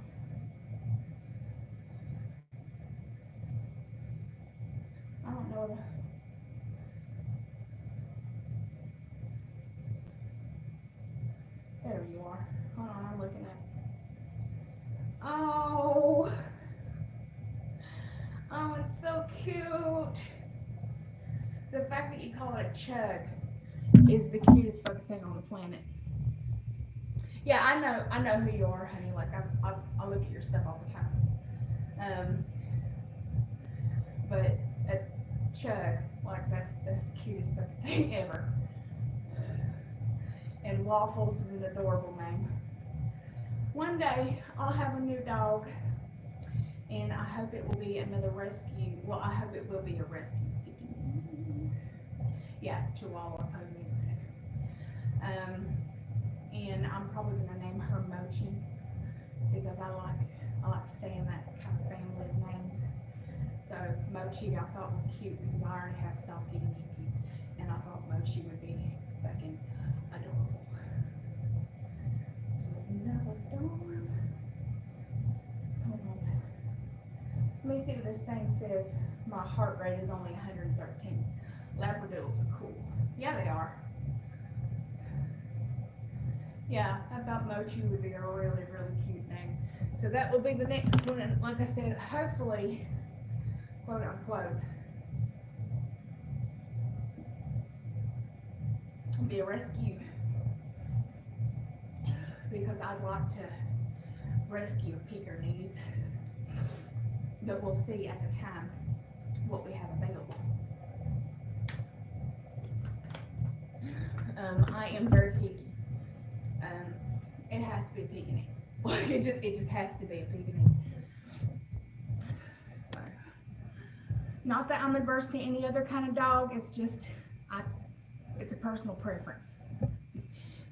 I don't know the. There you are. Hold on, I'm looking at. Oh, it's so cute. The fact that you call it a chug is the cutest fucking thing on the planet. Yeah, I know who you are, honey. Like I look at your stuff all the time. But a chug, like that's the cutest fucking thing ever. And Waffles is an adorable name. One day I'll have a new dog, and I hope it will be another rescue. Well, I hope it will be a rescue. Yeah, Chihuahua Pugmix. And I'm probably gonna name her Mochi because I like staying that kind of family of names. So Mochi I thought was cute because I already have Saki and Yuki, and I thought Mochi would be fucking adorable. Storm. Hold on. Let me see what this thing says. My heart rate is only 113. Labradoodles are cool. Yeah, they are. Yeah, I thought Mochi would be a really, really cute name. So that will be the next one. And like I said, hopefully, quote unquote, be a rescue. Because I'd like to rescue a Pekingese, but we'll see at the time what we have available. I am very picky. It has to be a Pekingese. it just has to be a Pekingese. So, not that I'm adverse to any other kind of dog. It's just it's a personal preference.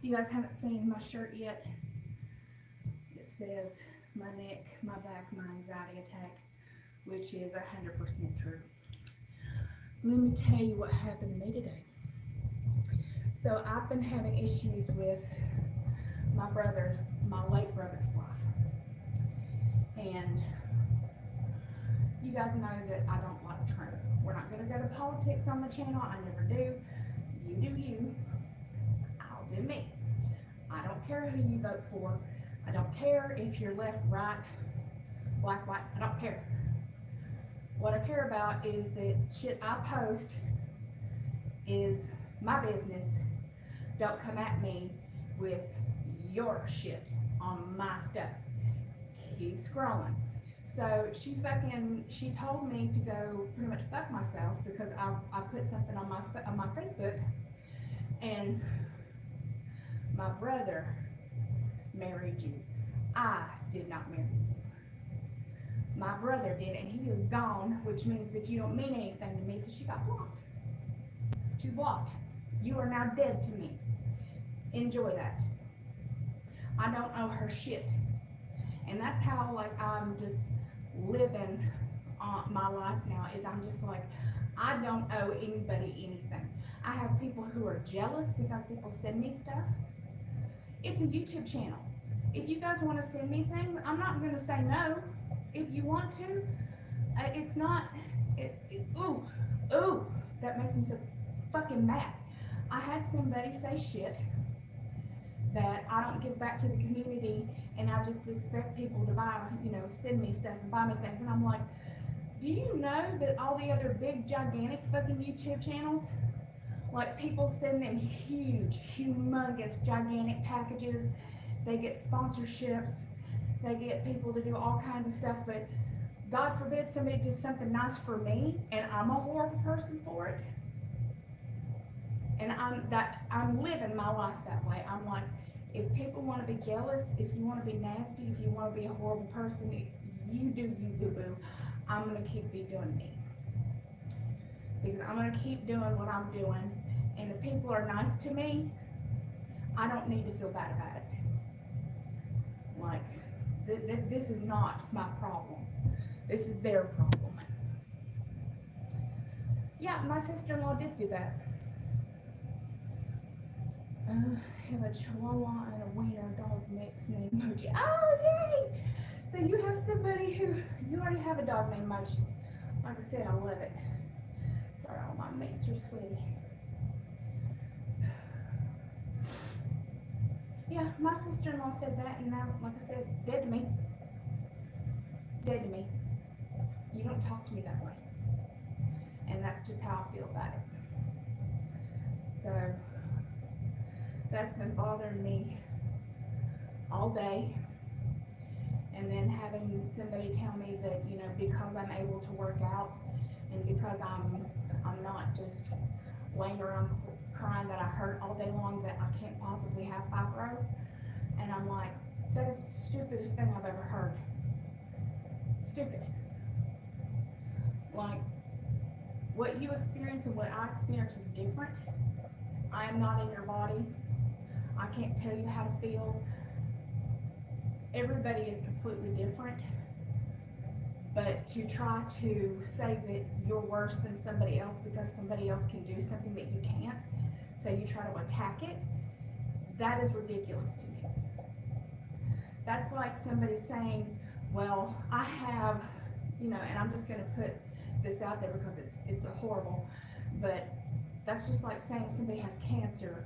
You guys haven't seen my shirt yet. It says my neck, my back, my anxiety attack, which is 100% true. Let me tell you what happened to me today. So I've been having issues with my late brother's wife. And you guys know that I don't like Trump. We're not gonna go to politics on the channel. I never do. You do you. I'll do me. I don't care who you vote for. I don't care if you're left, right, black, white. I don't care. What I care about is that shit I post is my business. Don't come at me with your shit on my stuff. Keep scrolling. So she told me to go pretty much fuck myself because I put something on my Facebook, and My brother married you. I did not marry you. My brother did, and he was gone, which means that you don't mean anything to me, so she got blocked. She's blocked. You are now dead to me. Enjoy that. I don't owe her shit. And that's how, like, I'm just living my life now, is I'm just like, I don't owe anybody anything. I have people who are jealous because people send me stuff. It's a YouTube channel. If you guys want to send me things, I'm not going to say no. If you want to, it's not, ooh, that makes me so fucking mad. I had somebody say shit that I don't give back to the community, and I just expect people to buy, send me stuff and buy me things, and I'm like, do you know that all the other big, gigantic fucking YouTube channels, like, people send them huge, humongous, gigantic packages, they get sponsorships, they get people to do all kinds of stuff, but God forbid somebody does something nice for me, and I'm a horrible person for it. And I'm living my life that way. I'm like, if people want to be jealous, if you want to be nasty, if you want to be a horrible person, you do you, boo-boo. I'm going to keep doing me. Because I'm going to keep doing what I'm doing. And if people are nice to me, I don't need to feel bad about it. Like, this is not my problem. This is their problem. Yeah, my sister-in-law did do that. Have a Chihuahua and a wiener dog mix named Mocha. Oh, yay! So you have somebody you already have a dog named Mocha. Like I said, I love it. Sorry, all my mates are sweaty. Yeah, my sister-in-law said that, and now, like I said, dead to me. Dead to me. You don't talk to me that way. And that's just how I feel about it. So, that's been bothering me all day. And then having somebody tell me that, because I'm able to work out, and because I'm not just laying around crying that I hurt all day long, that I can't possibly have fibro. And I'm like, that is the stupidest thing I've ever heard. Stupid. Like, what you experience and what I experience is different. I am not in your body. I can't tell you how to feel. Everybody is completely different. But to try to say that you're worse than somebody else because somebody else can do something that you can't, so you try to attack it, that is ridiculous to me. That's like somebody saying, well, I have, and I'm just going to put this out there because it's a horrible, but that's just like saying somebody has cancer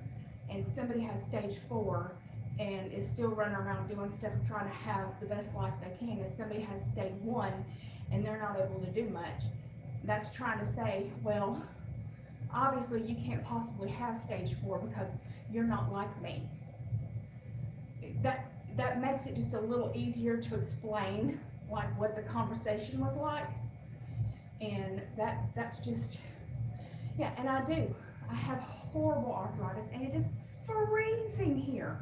and somebody has stage 4 and is still running around doing stuff and trying to have the best life they can, and somebody has stage 1 and they're not able to do much. That's trying to say, well, obviously you can't possibly have stage 4 because you're not like me. That makes it just a little easier to explain, like, what the conversation was like. And that's just, yeah, and I have horrible arthritis, and it is freezing here.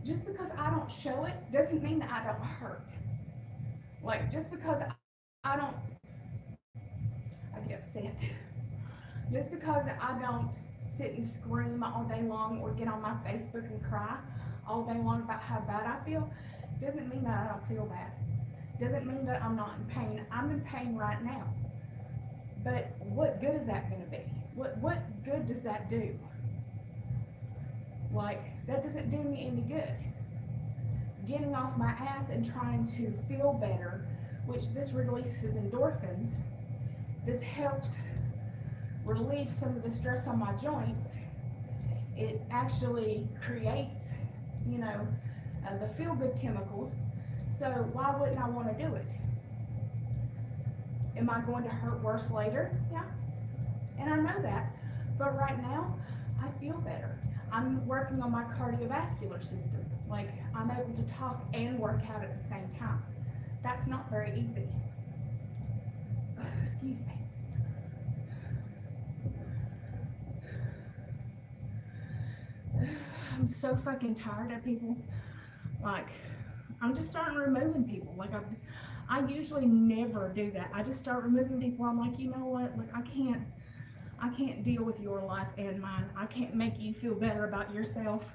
Just because I don't show it doesn't mean that I don't hurt. Like, just because I get upset. Just because I don't sit and scream all day long or get on my Facebook and cry all day long about how bad I feel, doesn't mean that I don't feel bad. Doesn't mean that I'm not in pain. I'm in pain right now. But what good is that going to be? What good does that do? Like, that doesn't do me any good. Getting off my ass and trying to feel better, which this releases endorphins, this helps relieve some of the stress on my joints. It actually creates, the feel-good chemicals. So why wouldn't I want to do it? Am I going to hurt worse later? Yeah. And I know that. But right now, I feel better. I'm working on my cardiovascular system. Like, I'm able to talk and work out at the same time. That's not very easy. Excuse me. I'm so fucking tired of people. Like, I'm just starting removing people. Like, I usually never do that. I just start removing people. I'm like, you know what? Like, I can't deal with your life and mine. I can't make you feel better about yourself.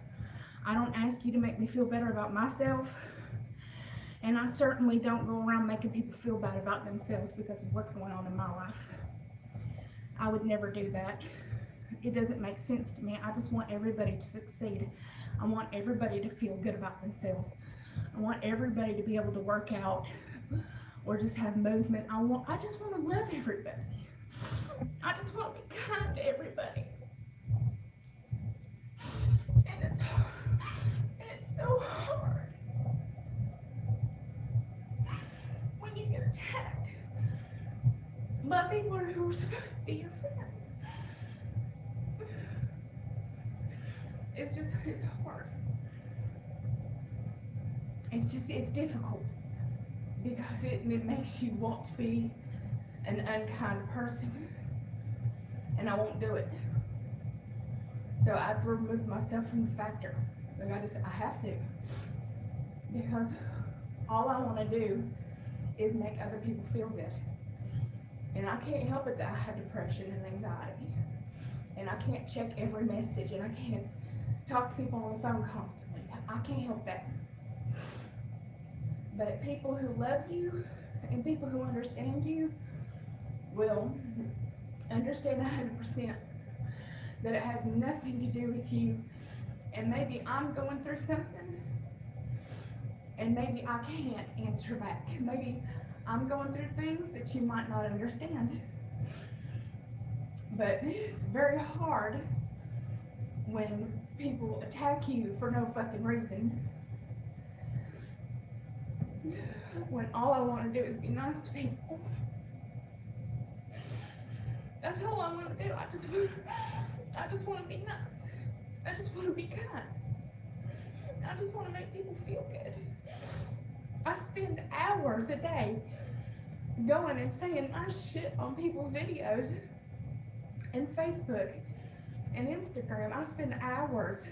I don't ask you to make me feel better about myself. And I certainly don't go around making people feel bad about themselves because of what's going on in my life. I would never do that. It doesn't make sense to me. I just want everybody to succeed. I want everybody to feel good about themselves. I want everybody to be able to work out or just have movement. I just want to love everybody. I just want to be kind to everybody. And it's so hard when you get attacked by people who are supposed to be your friends. It's hard. It's difficult because it makes you want to be an unkind person, and I won't do it. So I've removed myself from the factor. Like, I have to, because all I want to do is make other people feel good. And I can't help it that I have depression and anxiety, and I can't check every message, and I can't talk to people on the phone constantly. I can't help that. But people who love you and people who understand you will understand 100% that it has nothing to do with you. And maybe I'm going through something, and maybe I can't answer back. Maybe I'm going through things that you might not understand. But it's very hard when people attack you for no fucking reason. When all I want to do is be nice to people. That's all I want to do. I just want to be nice. I just want to be kind. I just want to make people feel good. I spend hours a day going and saying nice shit on people's videos and Facebook and Instagram. I spend hours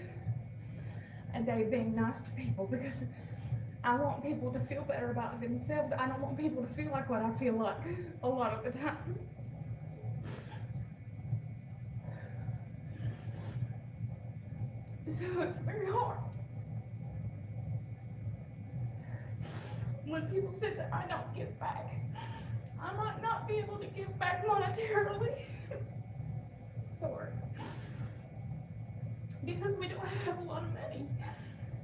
a day being nice to people because I want people to feel better about themselves. I don't want people to feel like what I feel like a lot of the time. So it's very hard. When people say that I don't give back, I might not be able to give back monetarily. Sorry. Because we don't have a lot of money.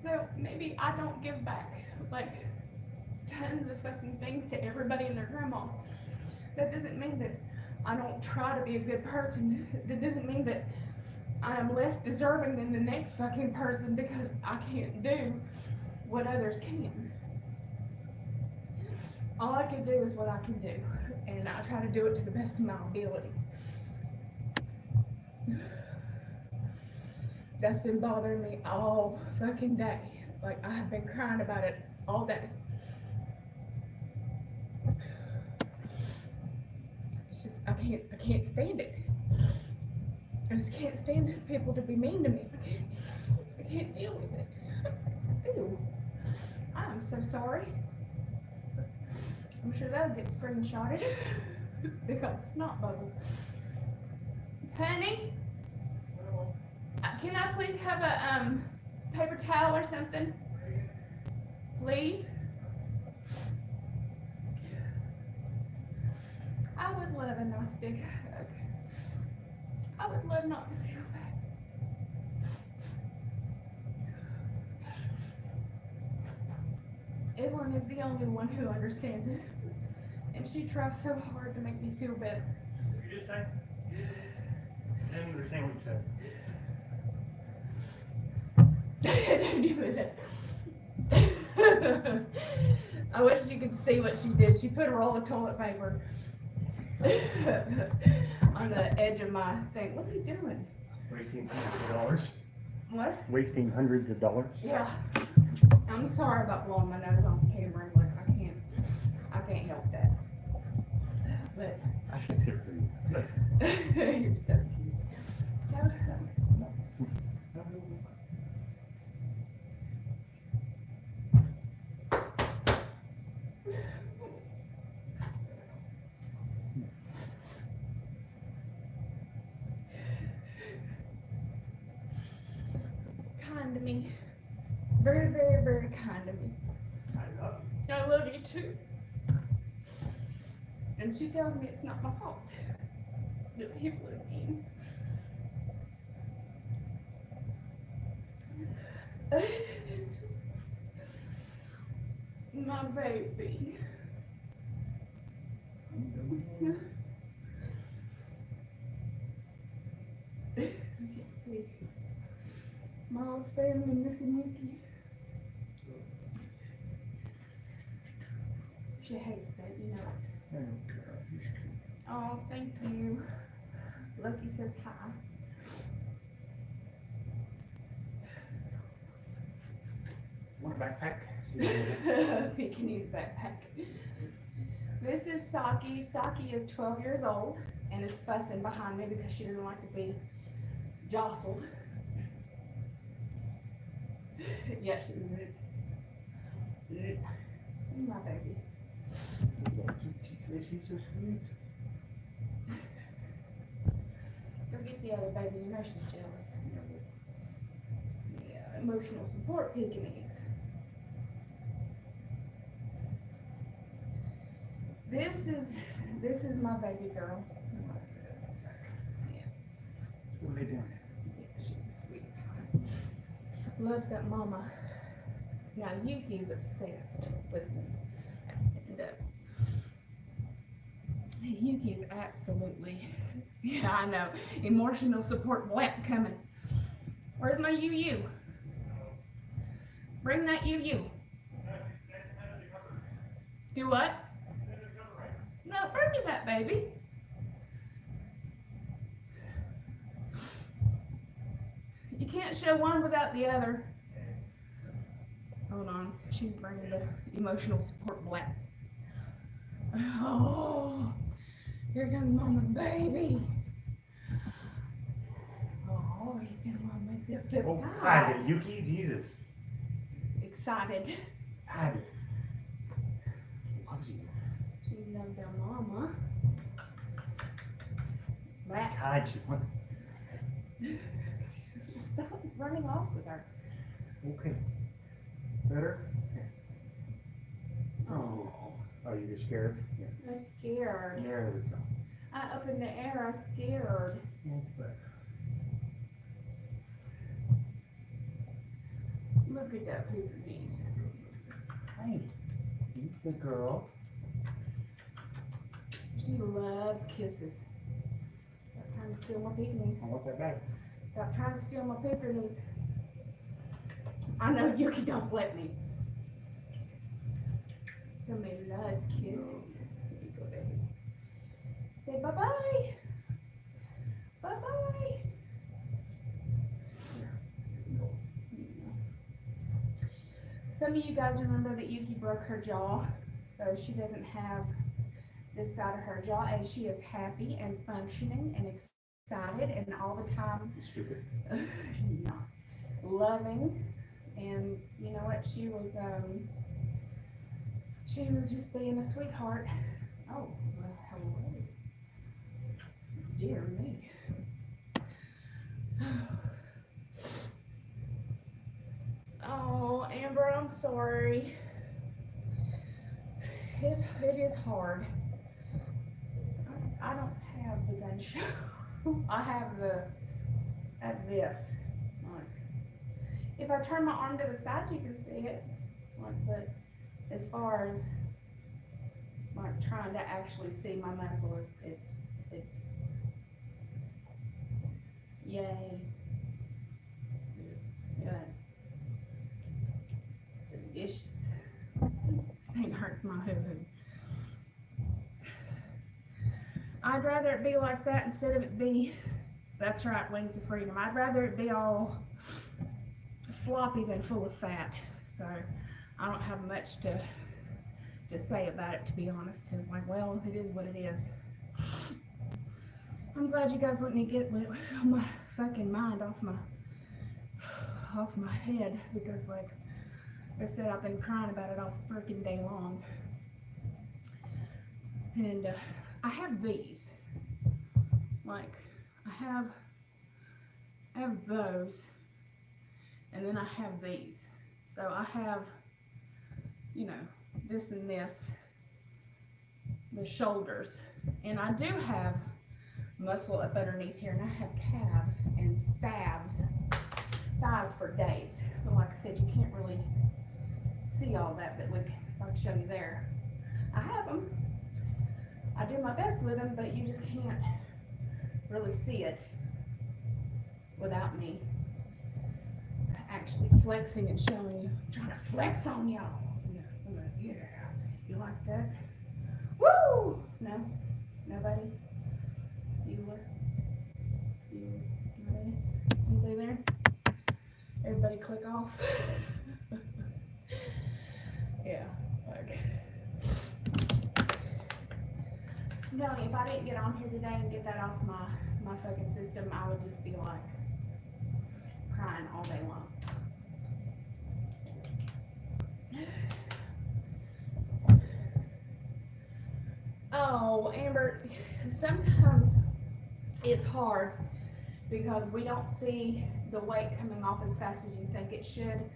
So maybe I don't give back like tons of fucking things to everybody and their grandma. That doesn't mean that I don't try to be a good person. That doesn't mean that I am less deserving than the next fucking person because I can't do what others can. All I can do is what I can do, and I try to do it to the best of my ability. That's been bothering me all fucking day. Like, I have been crying about it all day. It's just, I can't stand it. I just can't stand people to be mean to me. I can't deal with it. Ew. I am so sorry. I'm sure that'll get screenshotted because it's not bubble. Honey? Can I please have a paper towel or something? Please? I would love a nice big hug. I would love not to feel bad. Evelyn is the only one who understands it, and she tries so hard to make me feel better.
What did you just say? I didn't understand what you said.
Don't do that. I wish you could see what she did. She put a roll of toilet paper on the edge of my thing. What are you doing?
Wasting hundreds of dollars.
What?
Wasting hundreds of dollars.
Yeah. I'm sorry about blowing my nose on camera. Like, I can't help that. But
I fix it for you.
you're so cute. kind to me. Very, very, very kind to me.
I love you.
I love you too. And she tells me it's not my fault that people are mean. My baby. I can't see. My old family missing Yuki. She hates that, you know it.
I don't care. She's cute.
Oh, thank you. Lucky says hi.
Want a backpack?
Pekingese backpack. This is Saki. Saki is 12 years old and is fussing behind me because she doesn't like to be jostled. Yeah, she's my baby.
She's so sweet.
Go get the other baby. You know she's jealous. Yeah, emotional support Pekingese. This is my baby girl. Yeah.
What are they doing?
Yeah, she's sweet. Loves that mama. Now Yuki is obsessed with me at stand up. Yuki is absolutely, yeah, I know, emotional support blank coming. Where's my UU? Bring that UU. Do what? No, bring me that baby. You can't show one without the other. Hold on, she's bringing the emotional support blank. Oh, here comes Mama's baby. Oh, he's in Mama's hip.
Oh, hide it, Yuki. Jesus.
Excited.
Hide it. Loves you.
She loved her Mama. Back.
God, she wants.
Stop running off with her.
Okay. Better? Here.
Oh,
Oh, you're scared? Yeah.
I'm scared.
There we go.
Up in the air, I'm scared. Look at that paper knees.
Hey, you good girl.
She loves kisses. Stop trying to steal my paper knees.
I want that back.
Stop trying to steal my paper knees. I know Yuki don't let me. Somebody loves kisses. Here you go, baby. Say bye-bye. Bye-bye. Some of you guys remember that Yuki broke her jaw, so she doesn't have this side of her jaw, and she is happy and functioning and excited and all the time
Stupid.
not loving. And you know what? She was just being a sweetheart. Oh, well, hello. Dear me. Oh, Amber, I'm sorry. It is hard. I don't have the gun show. I have this. Like, if I turn my arm to the side, you can see it. Like, but as far as like trying to actually see my muscle, it's yay. It's good. Delicious. This thing hurts my hoo-hoo. I'd rather it be like that instead of it be, that's right, wings of freedom. I'd rather it be all floppy than full of fat. So I don't have much to say about it, to be honest. And like, well, it is what it is. I'm glad you guys let me get what was on my fucking mind off my head, because like I said, I've been crying about it all freaking day long. And I have these. Like, I have those. and then I have these. So I have, you know, this and this, the shoulders, and I do have muscle up underneath here, and I have calves and thighs for days. But like I said, you can't really see all that, but look, I can show you there. I have them. I do my best with them, but you just can't really see it without me actually flexing and showing you. I'm trying to flex on y'all. Yeah, you like that? Woo! No? Nobody? Bueller? Nobody? Anybody there? Everybody click off. Yeah, like. No, if I didn't get on here today and get that off my fucking system, I would just be like crying all day long. Oh, Amber, sometimes it's hard because we don't see the weight coming off as fast as you think it should.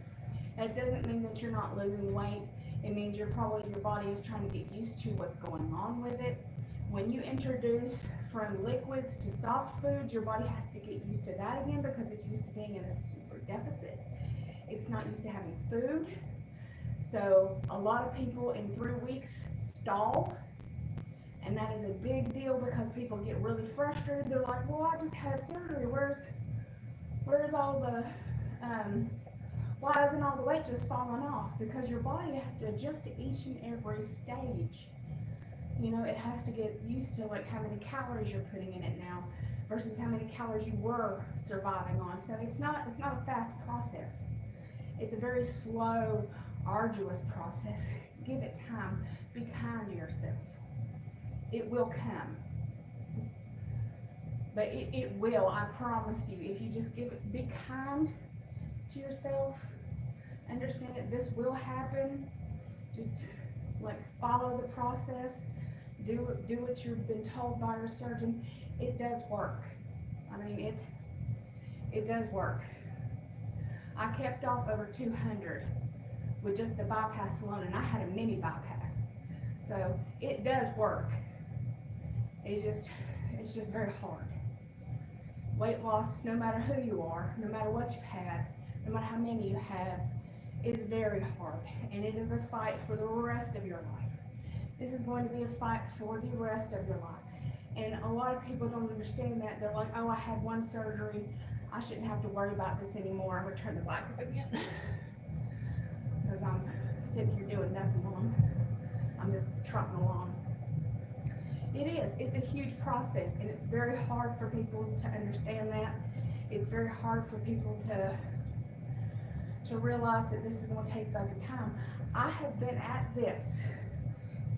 That doesn't mean that you're not losing weight. It means your body is trying to get used to what's going on with it. When you introduce from liquids to soft foods, your body has to get used to that again because it's used to being in a super deficit. It's not used to having food. So a lot of people in 3 weeks stall, and that is a big deal because people get really frustrated. They're like, well, I just had surgery. Where's all the, why isn't all the weight just falling off? Because your body has to adjust to each and every stage. You know, it has to get used to like how many calories you're putting in it now versus how many calories you were surviving on. So it's not a fast process. It's a very slow, arduous process. Give it time. Be kind to yourself. It will come. But it will, I promise you. If you just be kind to yourself, understand that this will happen. Just like follow the process. Do what you've been told by your surgeon. It does work. I mean, it does work. I kept off over 200 with just the bypass alone, and I had a mini bypass. So it does work. It's just very hard. Weight loss, no matter who you are, no matter what you've had, no matter how many you have, is very hard, and it is a fight for the rest of your life. This is going to be a fight for the rest of your life. And a lot of people don't understand that. They're like, oh, I had one surgery. I shouldn't have to worry about this anymore. I'm going to turn the bike up again. Because I'm sitting here doing nothing wrong. I'm just trotting along. It is. It's a huge process, and it's very hard for people to understand that. It's very hard for people to realize that this is going to take fucking time. I have been at this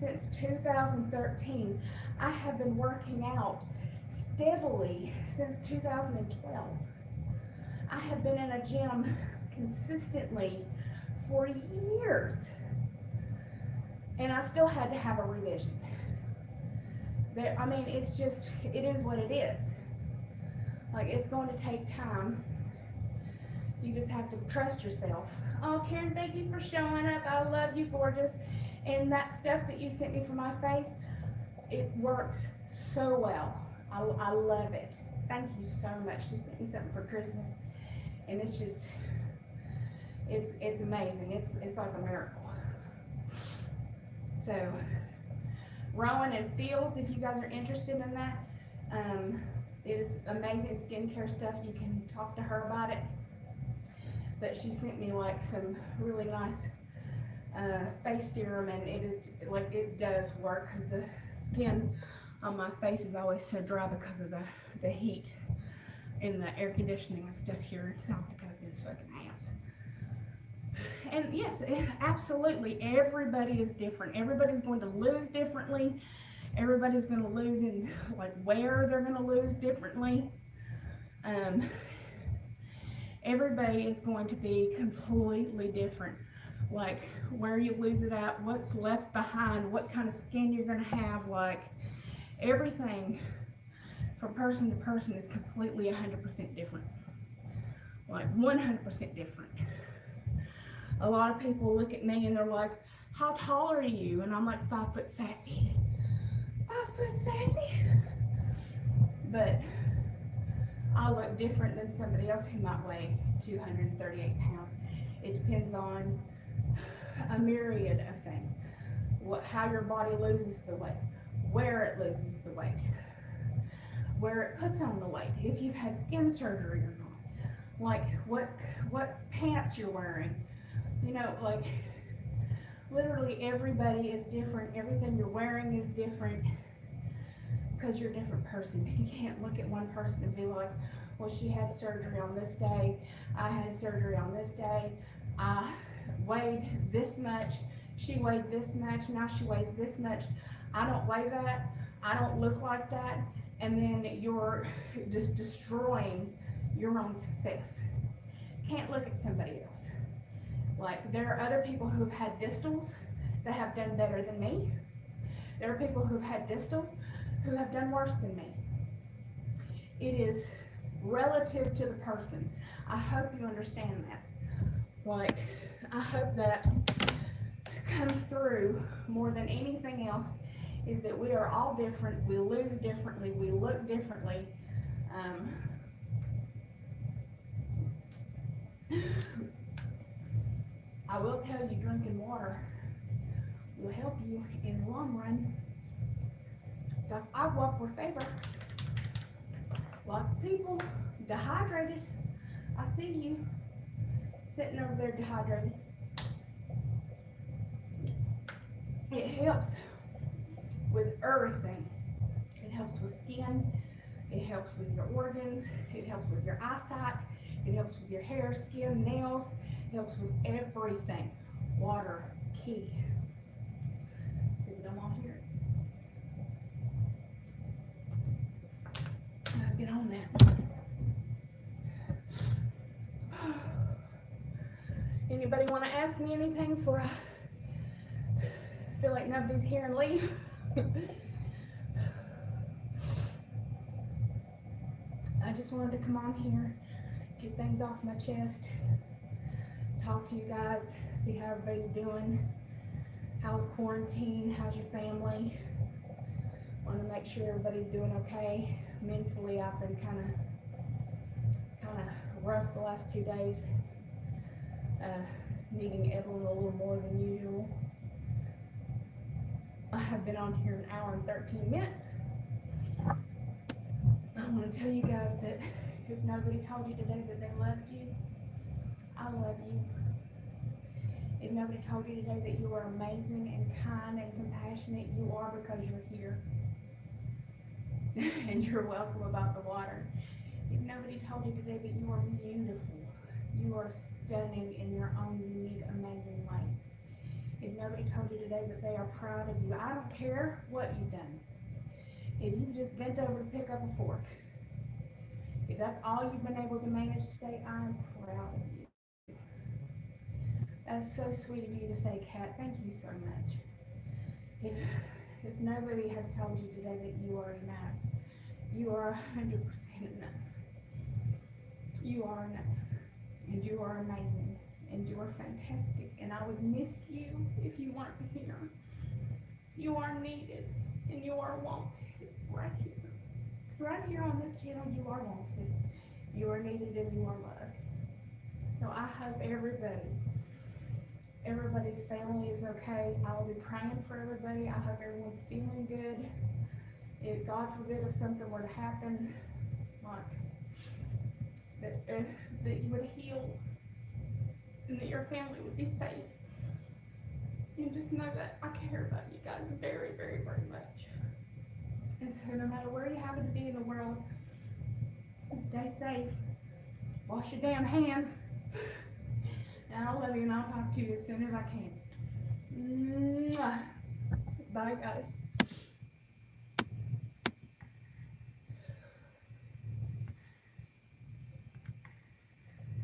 since 2013. I have been working out steadily since 2012. I have been in a gym consistently for years, and I still had to have a revision. I mean, it is what it is. Like, it's going to take time. You just have to trust yourself. Oh, Karen, thank you for showing up. I love you, gorgeous. And that stuff that you sent me for my face, it works so well. I love it. Thank you so much. She sent me something for Christmas, and it's just, it's amazing. It's like a miracle. So, Rowan and Fields, if you guys are interested in that, it is amazing skincare stuff. You can talk to her about it. But she sent me like some really nice face serum, and it does work because the skin on my face is always so dry because of the heat and the air conditioning and stuff here in South Dakota is fucking ass. And yes, absolutely, everybody is different. Everybody's going to lose differently. Everybody's going to lose in like where they're going to lose differently. Everybody is going to be completely different. Like where you lose it at, what's left behind, what kind of skin you're going to have, like everything from person to person is completely 100% different. Like like 100% different. A lot of people look at me and they're like, how tall are you? And I'm like, 5 foot sassy. 5 foot sassy. But I look different than somebody else who might weigh 238 pounds. It depends on a myriad of things. How your body loses the weight, where it loses the weight, where it puts on the weight, if you've had skin surgery or not, like what pants you're wearing. You know, like literally everybody is different. Everything you're wearing is different because you're a different person. You can't look at one person and be like, well, she had surgery on this day, I had surgery on this day, I weighed this much, she weighed this much, now she weighs this much. I don't weigh that, I don't look like that, and then you're just destroying your own success. Can't look at somebody else. Like, there are other people who've had distals that have done better than me. There are people who've had distals who have done worse than me. It is relative to the person. I hope you understand that. Like, I hope that comes through more than anything else, is that we are all different, we lose differently, we look differently. I will tell you, drinking water will help you in the long run. Das agua, por favor. Lots of people dehydrated. I see you sitting over there dehydrated. It helps with everything. It helps with skin. It helps with your organs. It helps with your eyesight. It helps with your hair, skin, nails. It helps with everything. Water, key. People don't want to hear it. Get on that. Anybody want to ask me anything before I feel like nobody's here and leave? I just wanted to come on here, get things off my chest, talk to you guys, see how everybody's doing. How's quarantine? How's your family? Want to make sure everybody's doing okay. Mentally, I've been kind of rough the last 2 days. Needing Evelyn a little more than usual. I've been on here 1 hour and 13 minutes. I want to tell you guys that if nobody told you today that they loved you, I love you. If nobody told you today that you are amazing and kind and compassionate, you are, because you're here. And you're welcome about the water. If nobody told you today that you are beautiful, you are stunning in your own unique, amazing way. If nobody told you today that they are proud of you, I don't care what you've done. If you just bent over to pick up a fork, if that's all you've been able to manage today, I'm proud of you. That's so sweet of you to say, Kat. Thank you so much. If nobody has told you today that you are enough, you are 100% enough. You are enough. And you are amazing. And you are fantastic. And I would miss you if you weren't here. You are needed. And you are wanted right here. Right here on this channel, you are wanted. You are needed and you are loved. So I hope everybody's family is okay. I will be praying for everybody. I hope everyone's feeling good. If God forbid if something were to happen, like that you would heal and that your family would be safe. And just know that I care about you guys very, very, very much. And so no matter where you happen to be in the world, stay safe. Wash your damn hands. And I love you, and I'll talk to you as soon as I can. Mwah. Bye, guys.